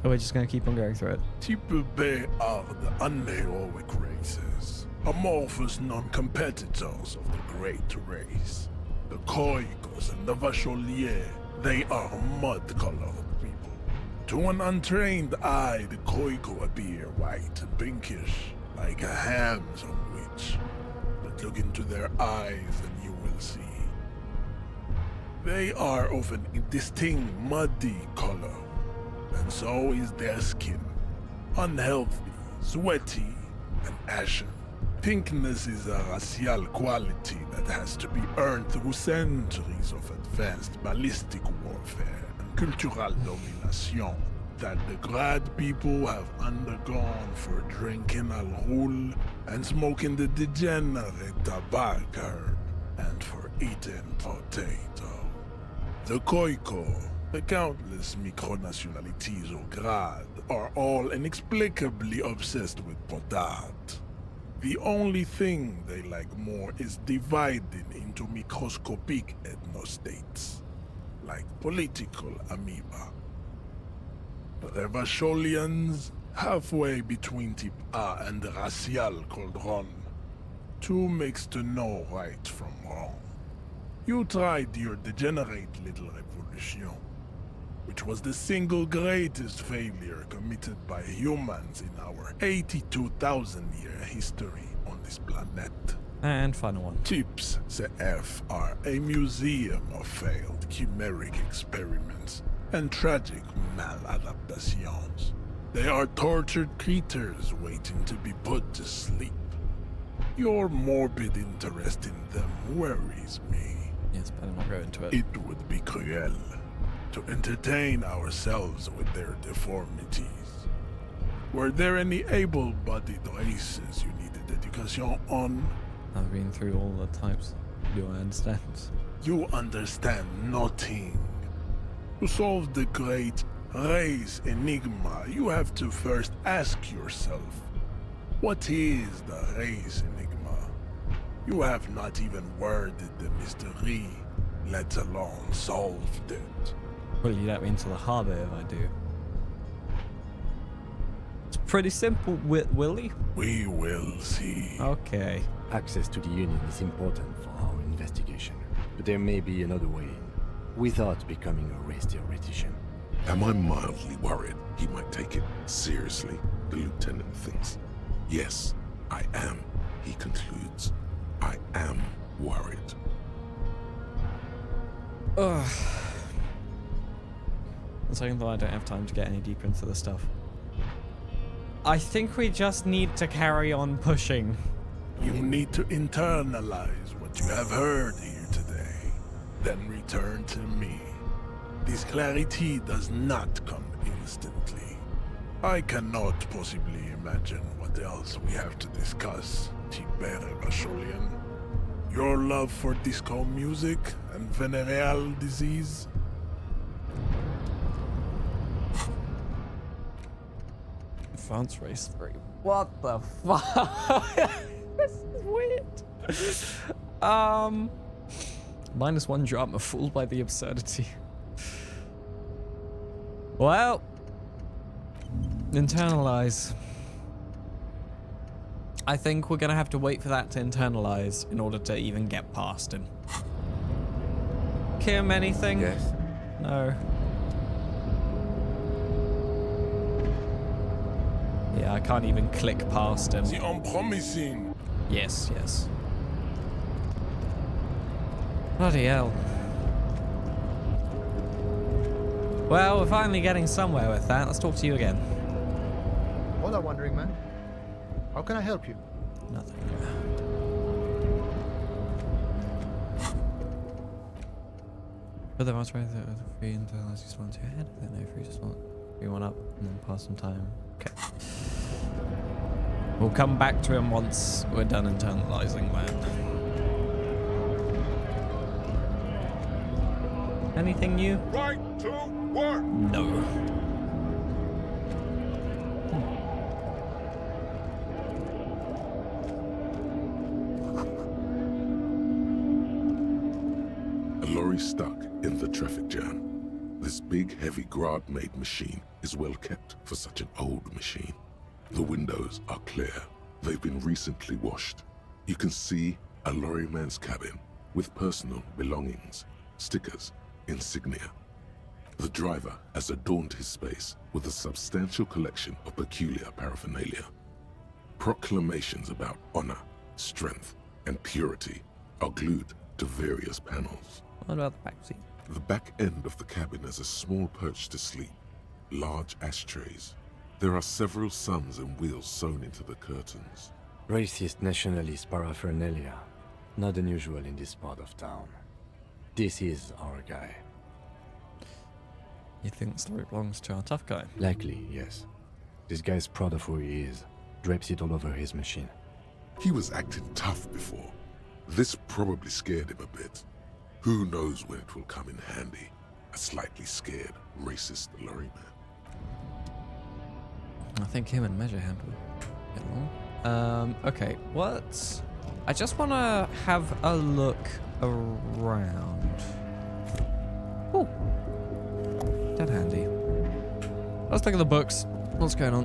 We're just gonna keep on going through it. Type B are the unheroic races, amorphous non-competitors of the great race. The Khoikos and the Vacholiers, they are mud-colored people. To an untrained eye, the Khoiko appear white and pinkish, like a ham sandwich. But look into their eyes and you will see. They are of an indistinct muddy color, and so is their skin. Unhealthy, sweaty, and ashen. Pinkness is a racial quality that has to be earned through centuries of advanced ballistic warfare and cultural domination that the Grad people have undergone for drinking al roule and smoking the degenerate tobacco herb and for eating potato. The Khoiko, the countless micronationalities of Grad, are all inexplicably obsessed with potard. The only thing they like more is dividing into microscopic ethnostates, like political amoeba. Revacholians, halfway between Type A and the racial cauldron. Two mixed to know right from wrong. You tried your degenerate little revolution, which was the single greatest failure committed by humans in our 82,000-year history on this planet. And final one. Types CF are a museum of failed chimeric experiments and tragic maladaptations. They are tortured creatures waiting to be put to sleep. Your morbid interest in them worries me. Yes, better not go into it. It would be cruel to entertain ourselves with their deformities. Were there any able-bodied races you needed education on? I've been through all the types. Do I understand? You understand nothing. To solve the great race enigma, you have to first ask yourself, what is the race enigma? You have not even worded the mystery, let alone solved it. Will you let me into the harbour if I do? It's pretty simple, Willie. We will see. Okay. Access to the Union is important for our investigation, but there may be another way in, without becoming a race theoretician. Am I mildly worried he might take it seriously? The lieutenant thinks. Yes, I am, he concludes. I am worried. Ugh. On second thought, I don't have time to get any deeper into this stuff. I think we just need to carry on pushing. You need to internalize what you have heard here today, then return to me. This clarity does not come instantly. I cannot possibly imagine what else we have to discuss, Tibere Rasholian. Your love for disco music and venereal disease? Advanced Race 3. What the fuck? This is weird. -1 drama, fooled by the absurdity. Well, internalize. I think we're gonna have to wait for that to internalize in order to even get past him. Kim, anything? Yes. No. Yeah, I can't even click past him. The unpromising. Yes, yes. Bloody hell. Well, we're finally getting somewhere with that. Let's talk to you again. Hola, Wandering Man. How can I help you? Nothing. But the most right there, free internalize just one to your head, then no free just one up, and then pass some time. Okay. We'll come back to him once we're done internalizing that. Anything new? Right to work! No. A lorry stuck in the traffic jam. This big, heavy Grad-made machine is well kept for such an old machine. The windows are clear. They've been recently washed. You can see a lorryman's cabin with personal belongings, stickers, insignia. The driver has adorned his space with a substantial collection of peculiar paraphernalia. Proclamations about honor, strength, and purity are glued to various panels. What about the back seat? The back end of the cabin has a small perch to sleep, large ashtrays. There are several suns and wheels sewn into the curtains. Racist nationalist paraphernalia. Not unusual in this part of town. This is our guy. You think the story belongs to our tough guy? Likely, yes. This guy's proud of who he is. Drapes it all over his machine. He was acting tough before. This probably scared him a bit. Who knows when it will come in handy? A slightly scared, racist lorryman. I think him and Measure Hand will get along. Okay, what? I just want to have a look around. Oh, dead handy. Let's look at the books. What's going on?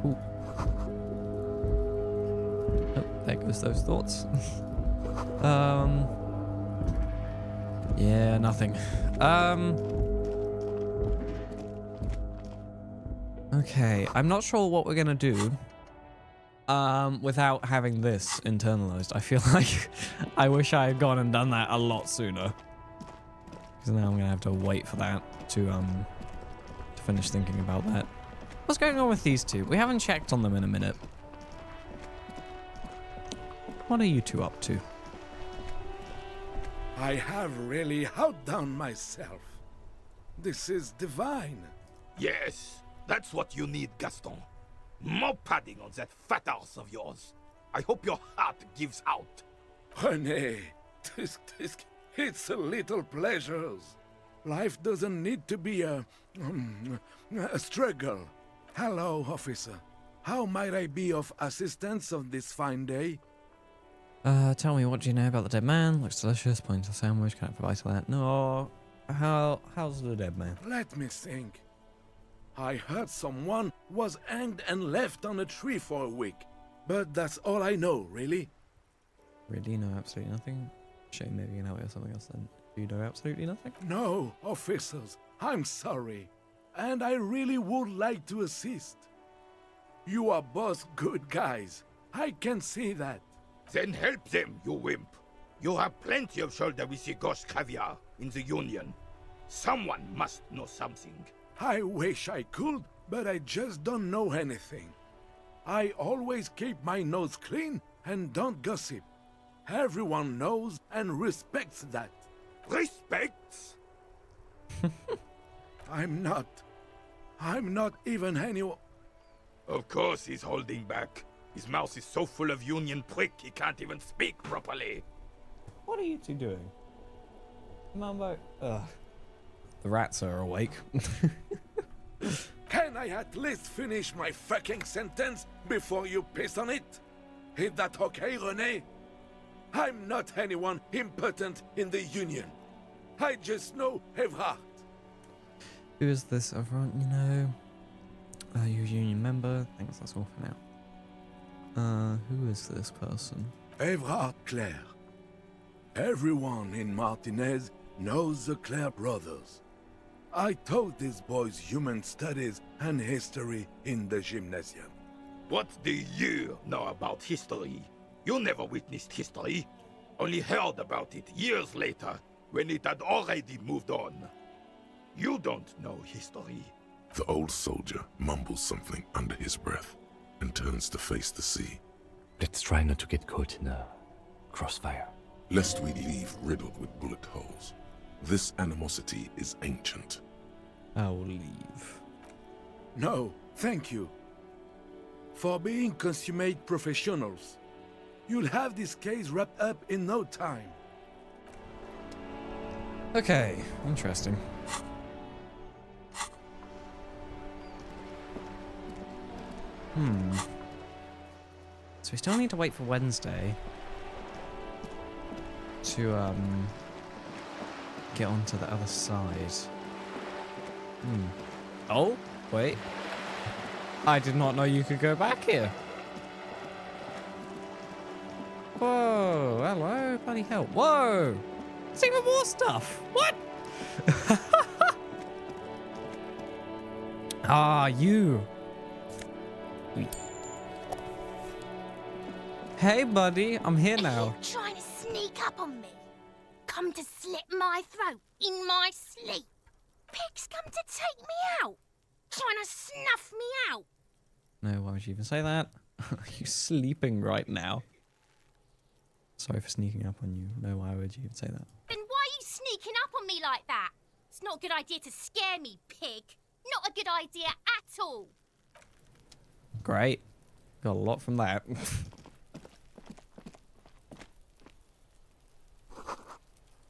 Ooh. Oh, there goes those thoughts. Yeah, nothing. Okay, I'm not sure what we're gonna do without having this internalized. I feel like I wish I had gone and done that a lot sooner. Because now I'm gonna have to wait for that to finish thinking about that. What's going on with these two? We haven't checked on them in a minute. What are you two up to? I have really outdone myself. This is divine. Yes, that's what you need, Gaston. More padding on that fat ass of yours. I hope your heart gives out. René, it's a little pleasures. Life doesn't need to be a struggle. Hello, officer. How might I be of assistance on this fine day? Tell me, what do you know about the dead man? Looks delicious. Point to sandwich. Can I provide to that? No. How's the dead man? Let me think. I heard someone was hanged and left on a tree for a week. But that's all I know, really. Really? No, absolutely nothing? Shame, maybe you can help me with something else then. Do you know absolutely nothing? No, officers. I'm sorry. And I really would like to assist. You are both good guys. I can see that. Then help them, you wimp. You have plenty of shoulder with the ghost caviar in the Union. Someone must know something. I wish I could, but I just don't know anything. I always keep my nose clean and don't gossip. Everyone knows and respects that. Respects? I'm not even anyone. Of course he's holding back. His mouth is so full of Union prick he can't even speak properly. What are you two doing? Mambo. Ugh. The rats are awake. Can I at least finish my fucking sentence before you piss on it? Is that okay, René? I'm not anyone important in the Union. I just know Evrard. Who is this everyone you know? Are you a union member? Thanks, that's all for now. Who is this person? Evrard Clare. Everyone in Martinez knows the Clare brothers. I taught these boys human studies and history in the gymnasium. What do you know about history? You never witnessed history. Only heard about it years later, when it had already moved on. You don't know history. The old soldier mumbles something under his breath and turns to face the sea. Let's try not to get caught in a crossfire. Lest we leave riddled with bullet holes. This animosity is ancient. I'll leave. No, thank you. For being consummate professionals. You'll have this case wrapped up in no time. Okay, interesting. So we still need to wait for Wednesday to get onto the other side. Oh, wait. I did not know you could go back here. Whoa, hello, bloody hell. Whoa! There's even more stuff. What? You. Hey, buddy, I'm here now. Trying to sneak up on me. Come to slit my throat in my sleep. Pigs come to take me out. Trying to snuff me out. No, why would you even say that? Are you sleeping right now? Sorry for sneaking up on you. No, why would you even say that? Then why are you sneaking up on me like that? It's not a good idea to scare me, pig. Not a good idea at all. Great. Got a lot from that.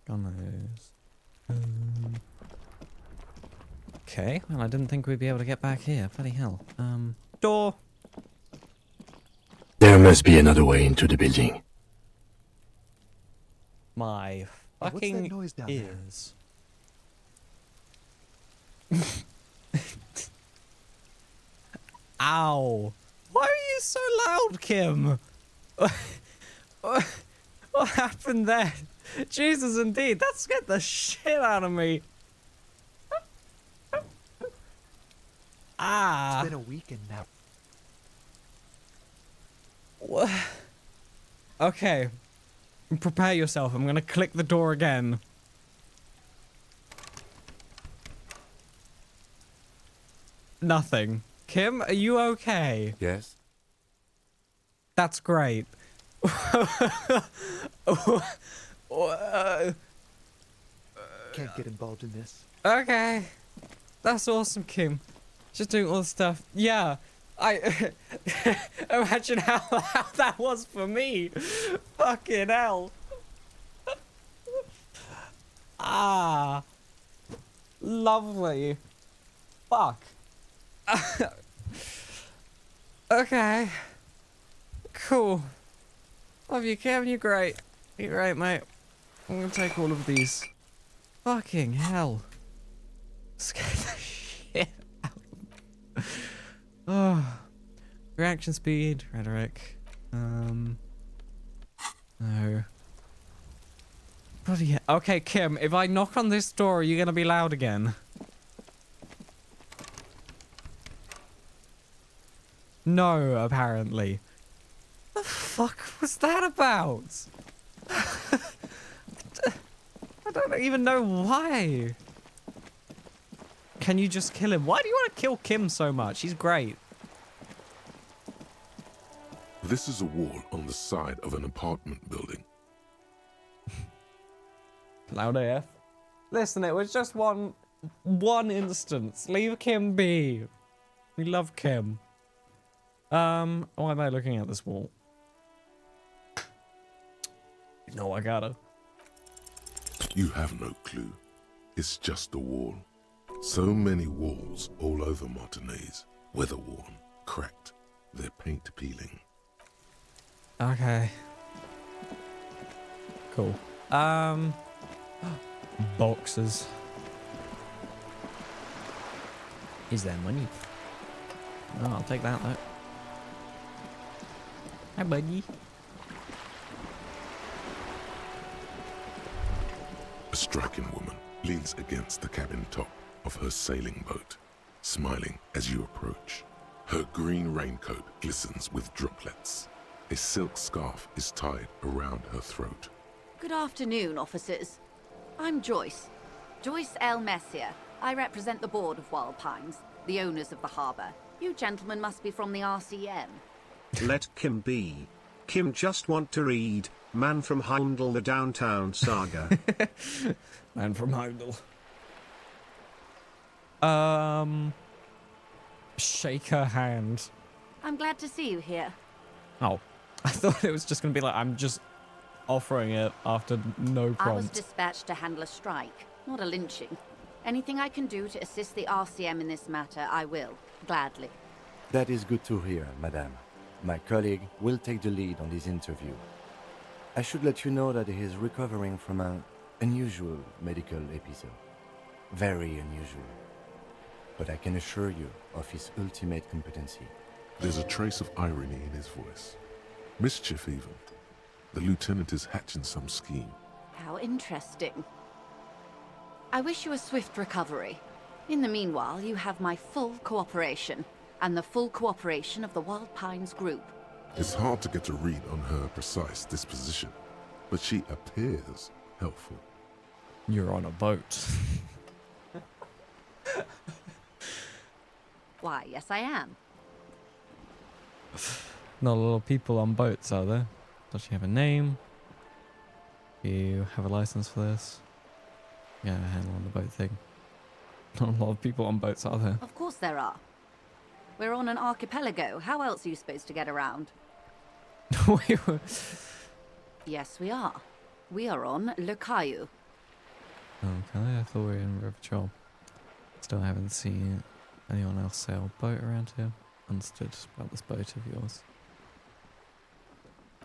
God knows. Okay, well, I didn't think we'd be able to get back here. Bloody hell. Door! There must be another way into the building. My fucking what's that noise down ears. Ow! Why are you so loud, Kim? What happened there? Jesus, indeed, that scared the shit out of me. It's been a weekend now. What? Okay. Prepare yourself. I'm gonna click the door again. Nothing. Kim, are you okay? Yes. That's great. Can't get involved in this. Okay. That's awesome, Kim. Just doing all the stuff. Yeah. I imagine how that was for me. Fucking hell. Lovely. Fuck. Okay. Cool. Love you, Kim. You're great. You're great, mate. I'm gonna take all of these. Fucking hell. Scared the shit out of me. Oh. Reaction speed, rhetoric. No. Bloody hell. Okay, Kim, if I knock on this door, are you gonna be loud again? No, apparently. What the fuck was that about? I don't even know why. Can you just kill him? Why do you want to kill Kim so much? He's great. This is a wall on the side of an apartment building. Loud AF. Listen, it was just one instance. Leave Kim be. We love Kim. Why am I looking at this wall? No, I gotta. You have no clue. It's just a wall. So many walls all over Martinez. Weather-worn, cracked, their paint peeling. Okay. Cool. Boxes. Is there money? Oh, I'll take that though. Hi, buddy. A striking woman leans against the cabin top of her sailing boat, smiling as you approach. Her green raincoat glistens with droplets. A silk scarf is tied around her throat. Good afternoon, officers. I'm Joyce. Joyce L. Messier. I represent the board of Wild Pines, the owners of the harbour. You gentlemen must be from the RCM. Let Kim be. Kim just want to read Man from Heimdall, the Downtown Saga. Man from Heimdall. Shake her hand. I'm glad to see you here. Oh, I thought it was just gonna be like, I'm just offering it after no prompt. I was dispatched to handle a strike, not a lynching. Anything I can do to assist the RCM in this matter, I will, gladly. That is good to hear, madame. My colleague will take the lead on this interview. I should let you know that he is recovering from an unusual medical episode. Very unusual. But I can assure you of his ultimate competency. There's a trace of irony in his voice. Mischief, even. The lieutenant is hatching some scheme. How interesting. I wish you a swift recovery. In the meanwhile, you have my full cooperation, and the full cooperation of the Wild Pines group. It's hard to get a read on her precise disposition, but she appears helpful. You're on a boat. Why, yes I am. Not a lot of people on boats, are there? Does she have a name? Do you have a license for this? Yeah, handle on the boat thing. Not a lot of people on boats, are there? Of course there are. We're on an archipelago. How else are you supposed to get around? We were... Yes, we are. We are on Le Caillou. Okay, I thought we were in River Troll. Still haven't seen anyone else sail a boat around here. Understood about this boat of yours.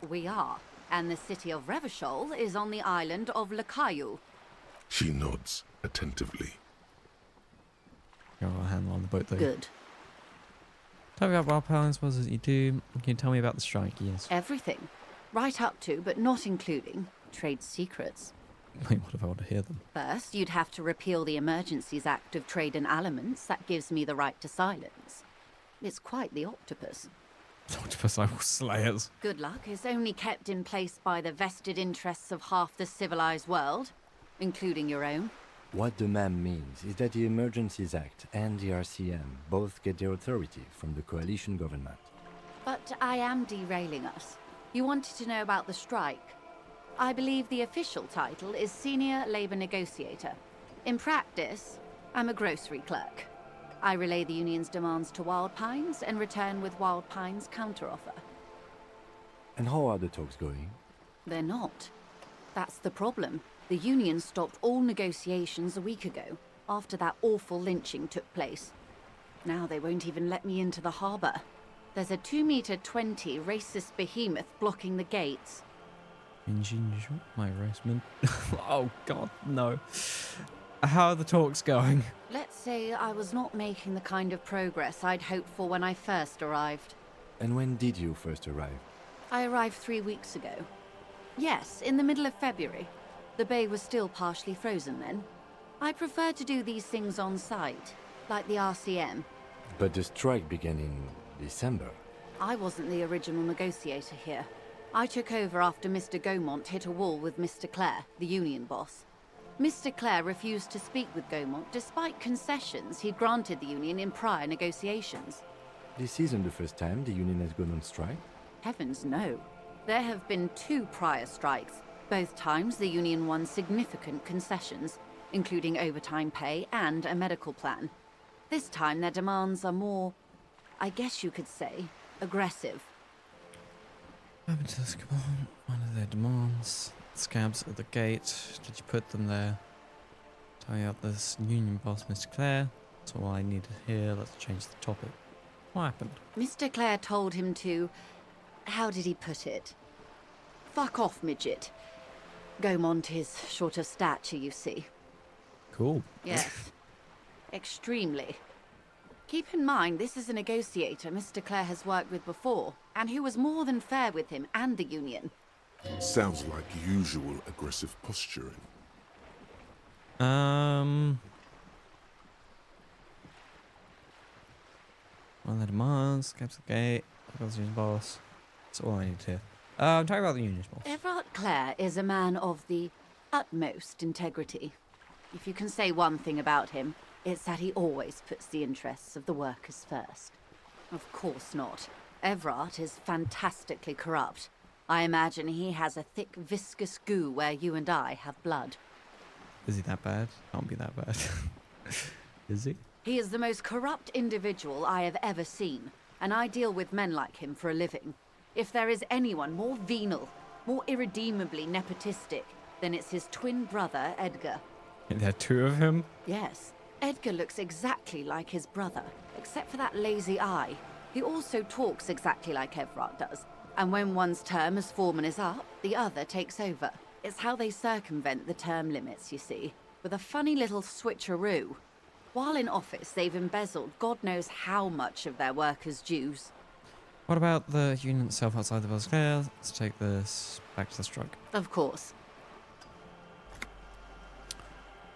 We are. And the city of Revachol is on the island of Le Caillou. She nods attentively. You're a handle on the boat though. Good. Tell me about Wild Pines, what is it you do? Can you tell me about the strike, yes? Everything. Right up to, but not including, trade secrets. Wait, what if I want to hear them? First, you'd have to repeal the Emergencies Act of Trade in Elements. That gives me the right to silence. It's quite the octopus. Octopus, I will slay it. Good luck is only kept in place by the vested interests of half the civilized world, including your own. What the ma'am means is that the Emergencies Act and the RCM both get their authority from the coalition government. But I am derailing us. You wanted to know about the strike. I believe the official title is Senior Labor Negotiator. In practice, I'm a grocery clerk. I relay the union's demands to Wild Pines and return with Wild Pines' counteroffer. And how are the talks going? They're not. That's the problem. The union stopped all negotiations a week ago, after that awful lynching took place. Now they won't even let me into the harbour. There's a 2-meter 20 racist behemoth blocking the gates. My harassment. Oh God, no. How are the talks going? Let's say I was not making the kind of progress I'd hoped for when I first arrived. And when did you first arrive? I arrived 3 weeks ago. Yes, in the middle of February. The bay was still partially frozen then. I prefer to do these things on site, like the RCM. But the strike began in December. I wasn't the original negotiator here. I took over after Mr. Gaumont hit a wall with Mr. Clare, the union boss. Mr. Clare refused to speak with Gaumont despite concessions he'd granted the union in prior negotiations. This isn't the first time the union has gone on strike? Heavens no. There have been 2 prior strikes. Both times the union won significant concessions, including overtime pay and a medical plan. This time their demands are more, I guess you could say, aggressive. Come on, one of their demands. Scabs at the gate. Did you put them there? Tell you out this union boss, Mr. Clare. That's all I needed here. Let's change the topic. What happened? Mr. Clare told him to... how did he put it? Fuck off, midget. Gaumont is short of stature, you see. Cool. Yes. Extremely. Keep in mind, this is a negotiator Mr. Clare has worked with before, and who was more than fair with him and the union. Sounds like usual aggressive posturing. One of the demands, Scabs at the gate, union boss. That's all I need to hear. I'm talking about the union boss. Everard Clare is a man of the utmost integrity. If you can say one thing about him, it's that he always puts the interests of the workers first. Of course not. Everard is fantastically corrupt. I imagine he has a thick, viscous goo where you and I have blood. Is he that bad? Can't be that bad. Is he? He is the most corrupt individual I have ever seen, and I deal with men like him for a living. If there is anyone more venal, more irredeemably nepotistic, then it's his twin brother, Edgar. There are 2 of him? Yes. Edgar looks exactly like his brother, except for that lazy eye. He also talks exactly like Everard does, and when one's term as foreman is up, the other takes over. It's how they circumvent the term limits, you see, with a funny little switcheroo. While in office, they've embezzled God knows how much of their workers' dues. What about the union itself outside the Buzz Clare? Let's take this back to the strike. Of course.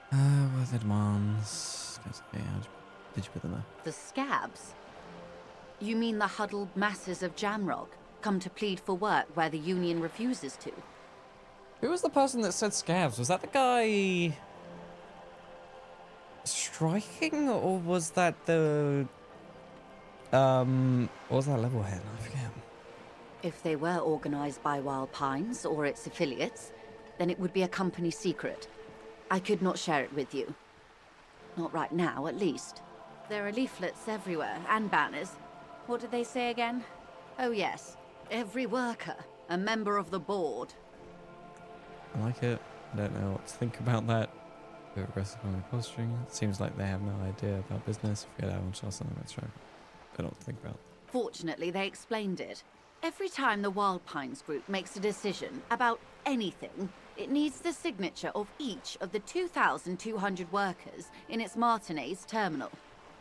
What are the demands? Okay, did you put them there? The scabs? You mean the huddled masses of Jamrock, come to plead for work where the union refuses to? Who was the person that said scabs? Was that the guy striking, or was that the what was that level head? I forget. If they were organized by Wild Pines or its affiliates, then it would be a company secret. I could not share it with you. Not right now, at least. There are leaflets everywhere, and banners. What did they say again? Oh yes, every worker, a member of the board. I like it. I don't know what to think about that. Bit aggressive on the posturing. It seems like they have no idea about business. Forget I want to something that's right. I don't know what to think about. Fortunately, they explained it. Every time the Wild Pines group makes a decision about anything, it needs the signature of each of the 2,200 workers in its Martinez terminal.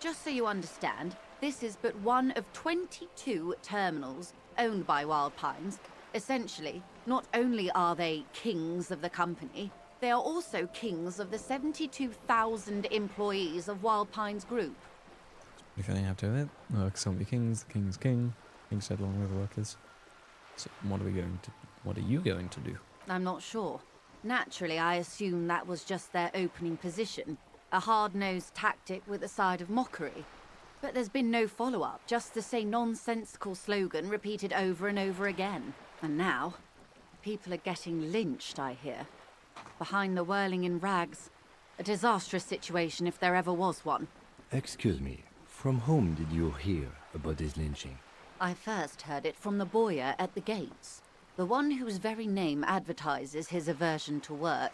Just so you understand, this is but one of 22 terminals owned by Wild Pines. Essentially, not only are they kings of the company, they are also kings of the 72,000 employees of Wild Pines Group. If anything have to do with it, workers can't be kings. The king's king. King said along with the workers. So what are you going to do? I'm not sure. Naturally, I assume that was just their opening position, a hard-nosed tactic with a side of mockery. But there's been no follow-up, just the same nonsensical slogan repeated over and over again. And now, people are getting lynched, I hear. Behind the whirling in rags. A disastrous situation if there ever was one. Excuse me, from whom did you hear about this lynching? I first heard it from the boyer at the gates. The one whose very name advertises his aversion to work.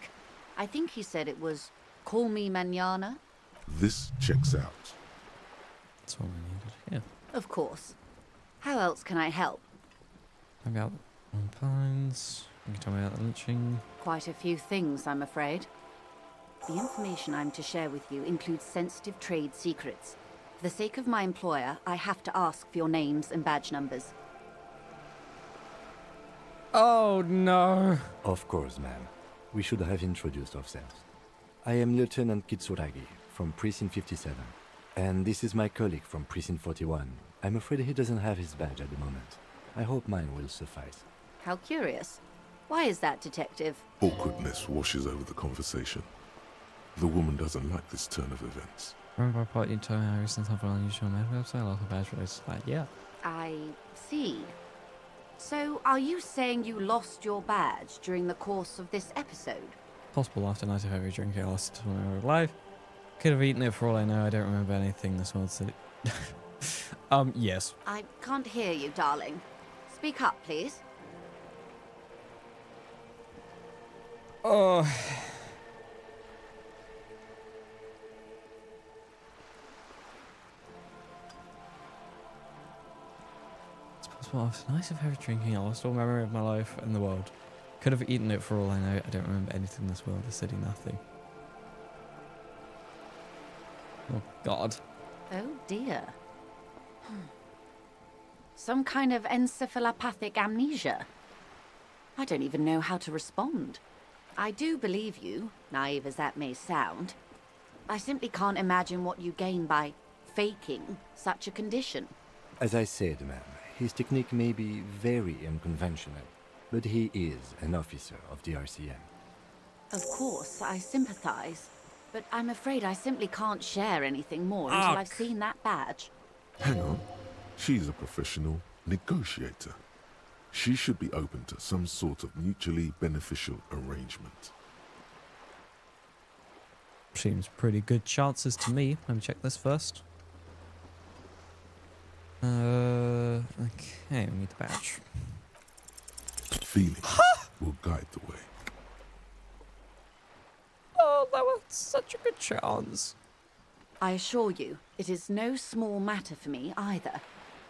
I think he said it was, "Call me mañana." This checks out. That's all I needed, yeah. Of course. How else can I help? I got 1 pines. You can tell me about the lynching. Quite a few things, I'm afraid. The information I'm to share with you includes sensitive trade secrets. For the sake of my employer, I have to ask for your names and badge numbers. Oh no! Of course, ma'am. We should have introduced ourselves. I am Lieutenant Kitsuragi from Precinct 57. And this is my colleague from Precinct 41. I'm afraid he doesn't have his badge at the moment. I hope mine will suffice. How curious. Why is that, Detective? Awkwardness washes over the conversation. The woman doesn't like this turn of events. Remember I part you telling me I recently have an unusual medical website? I lost my badge related to that. Yeah. I see. So, are you saying you lost your badge during the course of this episode? Possible after night of heavy drinking, I lost it when I was alive. Could have eaten it for all I know. I don't remember anything this world said. Yes. I can't hear you, darling. Speak up, please. Oh. It's possible after nights of heavy drinking, I lost all memory of my life and the world. Could have eaten it for all I know. I don't remember anything in this world. The city, nothing. Oh, God. Oh, dear. Some kind of encephalopathic amnesia. I don't even know how to respond. I do believe you, naive as that may sound. I simply can't imagine what you gain by faking such a condition. As I said, ma'am, his technique may be very unconventional, but he is an officer of the RCM. Of course, I sympathize, but I'm afraid I simply can't share anything more until I've seen that badge. Hang on. She's a professional negotiator. She should be open to some sort of mutually beneficial arrangement. Seems pretty good chances to me. Let me check this first. Okay, we need the badge. Feelings will guide the way. Oh, that was such a good chance. I assure you, it is no small matter for me either.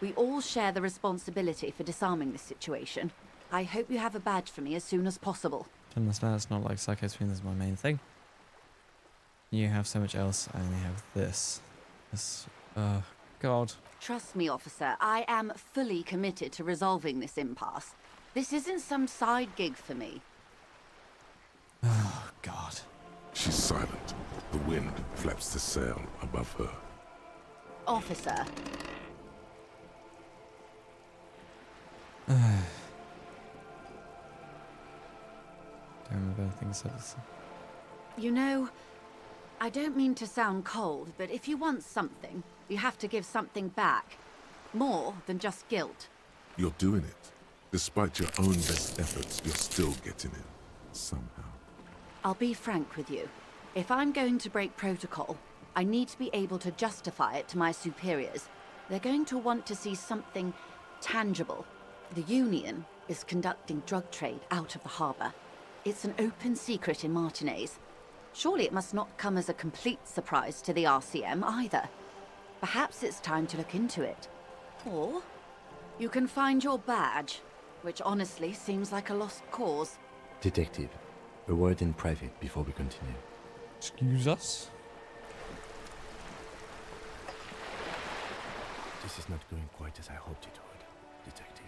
We all share the responsibility for disarming this situation. I hope you have a badge for me as soon as possible. Don't understand, it's not like Psycho Spin is my main thing. You have so much else, I only have this. This, God. Trust me, officer, I am fully committed to resolving this impasse. This isn't some side gig for me. Oh, God. She's silent. The wind flaps the sail above her. Officer. Don't remember anything so You know, I don't mean to sound cold, but if you want something, you have to give something back. More than just guilt. You're doing it. Despite your own best efforts, you're still getting it. Somehow. I'll be frank with you. If I'm going to break protocol, I need to be able to justify it to my superiors. They're going to want to see something tangible. The Union is conducting drug trade out of the harbor. It's an open secret in Martinez. Surely it must not come as a complete surprise to the RCM either. Perhaps it's time to look into it. Or you can find your badge, which honestly seems like a lost cause. Detective, a word in private before we continue. Excuse us? This is not going quite as I hoped it would, Detective.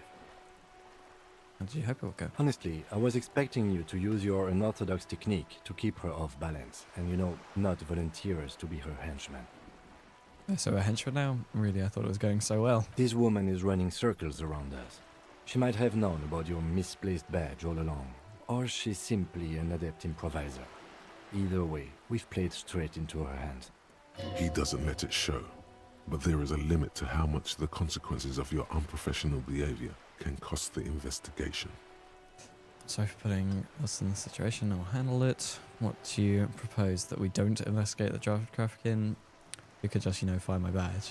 How did you hope it would go? Honestly, I was expecting you to use your unorthodox technique to keep her off balance, and not volunteer us to be her henchman. So a henchman now? Really, I thought it was going so well. This woman is running circles around us. She might have known about your misplaced badge all along, or she's simply an adept improviser. Either way, we've played straight into her hands. He doesn't let it show, but there is a limit to how much the consequences of your unprofessional behavior can cost the investigation. Sorry for putting us in this situation. I'll handle it. What do you propose? That we don't investigate the drug trafficking? We could just, find my badge.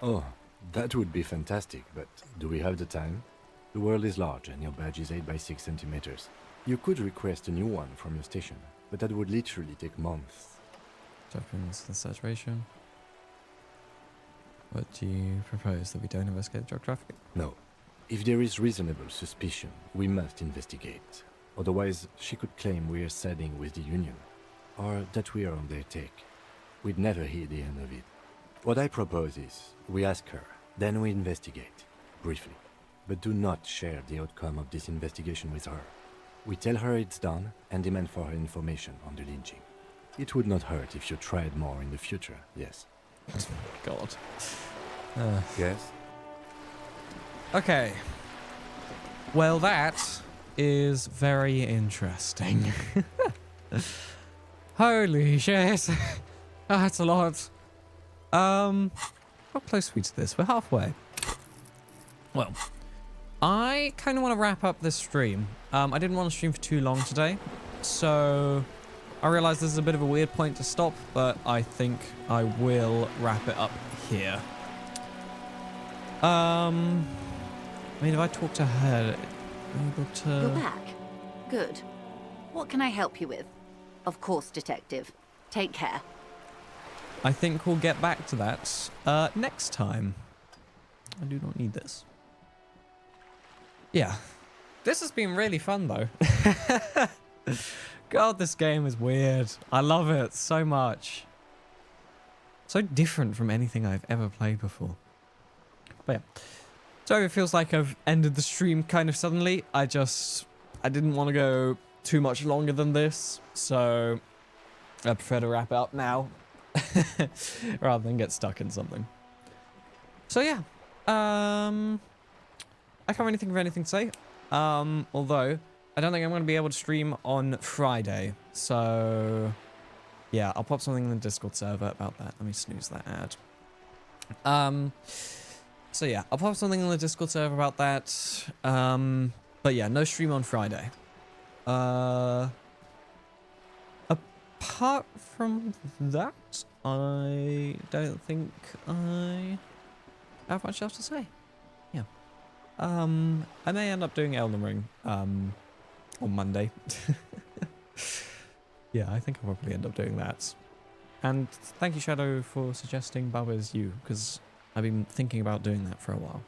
Oh, that would be fantastic, but do we have the time? The world is large and your badge is 8 by 6 centimeters. You could request a new one from your station, but that would literally take months. Opens the saturation. What do you propose? That we don't investigate drug trafficking? No. If there is reasonable suspicion, we must investigate. Otherwise, she could claim we are siding with the Union, or that we are on their take. We'd never hear the end of it. What I propose is, we ask her, then we investigate, briefly. But do not share the outcome of this investigation with her. We tell her it's done and demand for her information on the lynching. It would not hurt if you tried more in the future, yes. God. Yes? Okay. Well, that is very interesting. Holy shit. That's a lot. How close are we to this? We're halfway. Well, I kind of want to wrap up this stream. I didn't want to stream for too long today, so I realize this is a bit of a weird point to stop, but I think I will wrap it up here. I mean, if I talk to her, I'm able to... You're back. Good. What can I help you with? Of course, Detective. Take care. I think we'll get back to that next time. I do not need this. Yeah. This has been really fun, though. God, this game is weird. I love it so much. So different from anything I've ever played before. But yeah. So it feels like I've ended the stream kind of suddenly. I didn't want to go too much longer than this. So I prefer to wrap it up now. Rather than get stuck in something. So yeah. I can't really think of anything to say. Although, I don't think I'm going to be able to stream on Friday. So, yeah, I'll pop something in the Discord server about that. Let me snooze that ad. So yeah, I'll pop something in the Discord server about that. But yeah, no stream on Friday. Apart from that, I don't think I have much else to say. Yeah. I may end up doing Elden Ring on Monday. Yeah, I think I'll probably end up doing that. And thank you, Shadow, for suggesting Bubba's You, because I've been thinking about doing that for a while.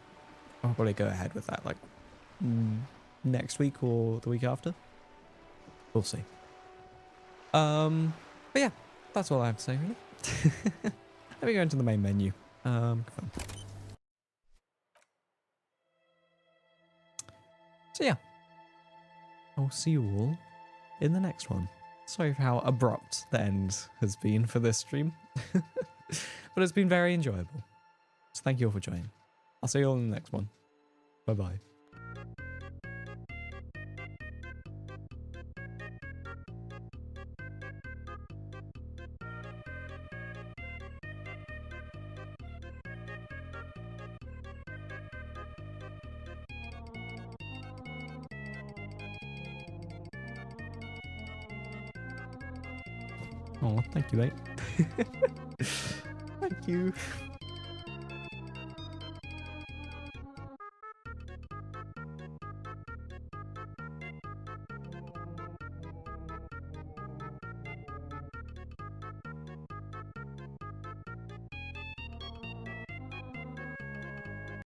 I'll probably go ahead with that, like, next week or the week after. We'll see. But yeah, that's all I have to say, really. Let me go into the main menu. Fun. So yeah, I'll see you all in the next one. Sorry for how abrupt the end has been for this stream, but it's been very enjoyable. So thank you all for joining. I'll see you all in the next one. Bye-bye. Oh, thank you, mate. Thank you.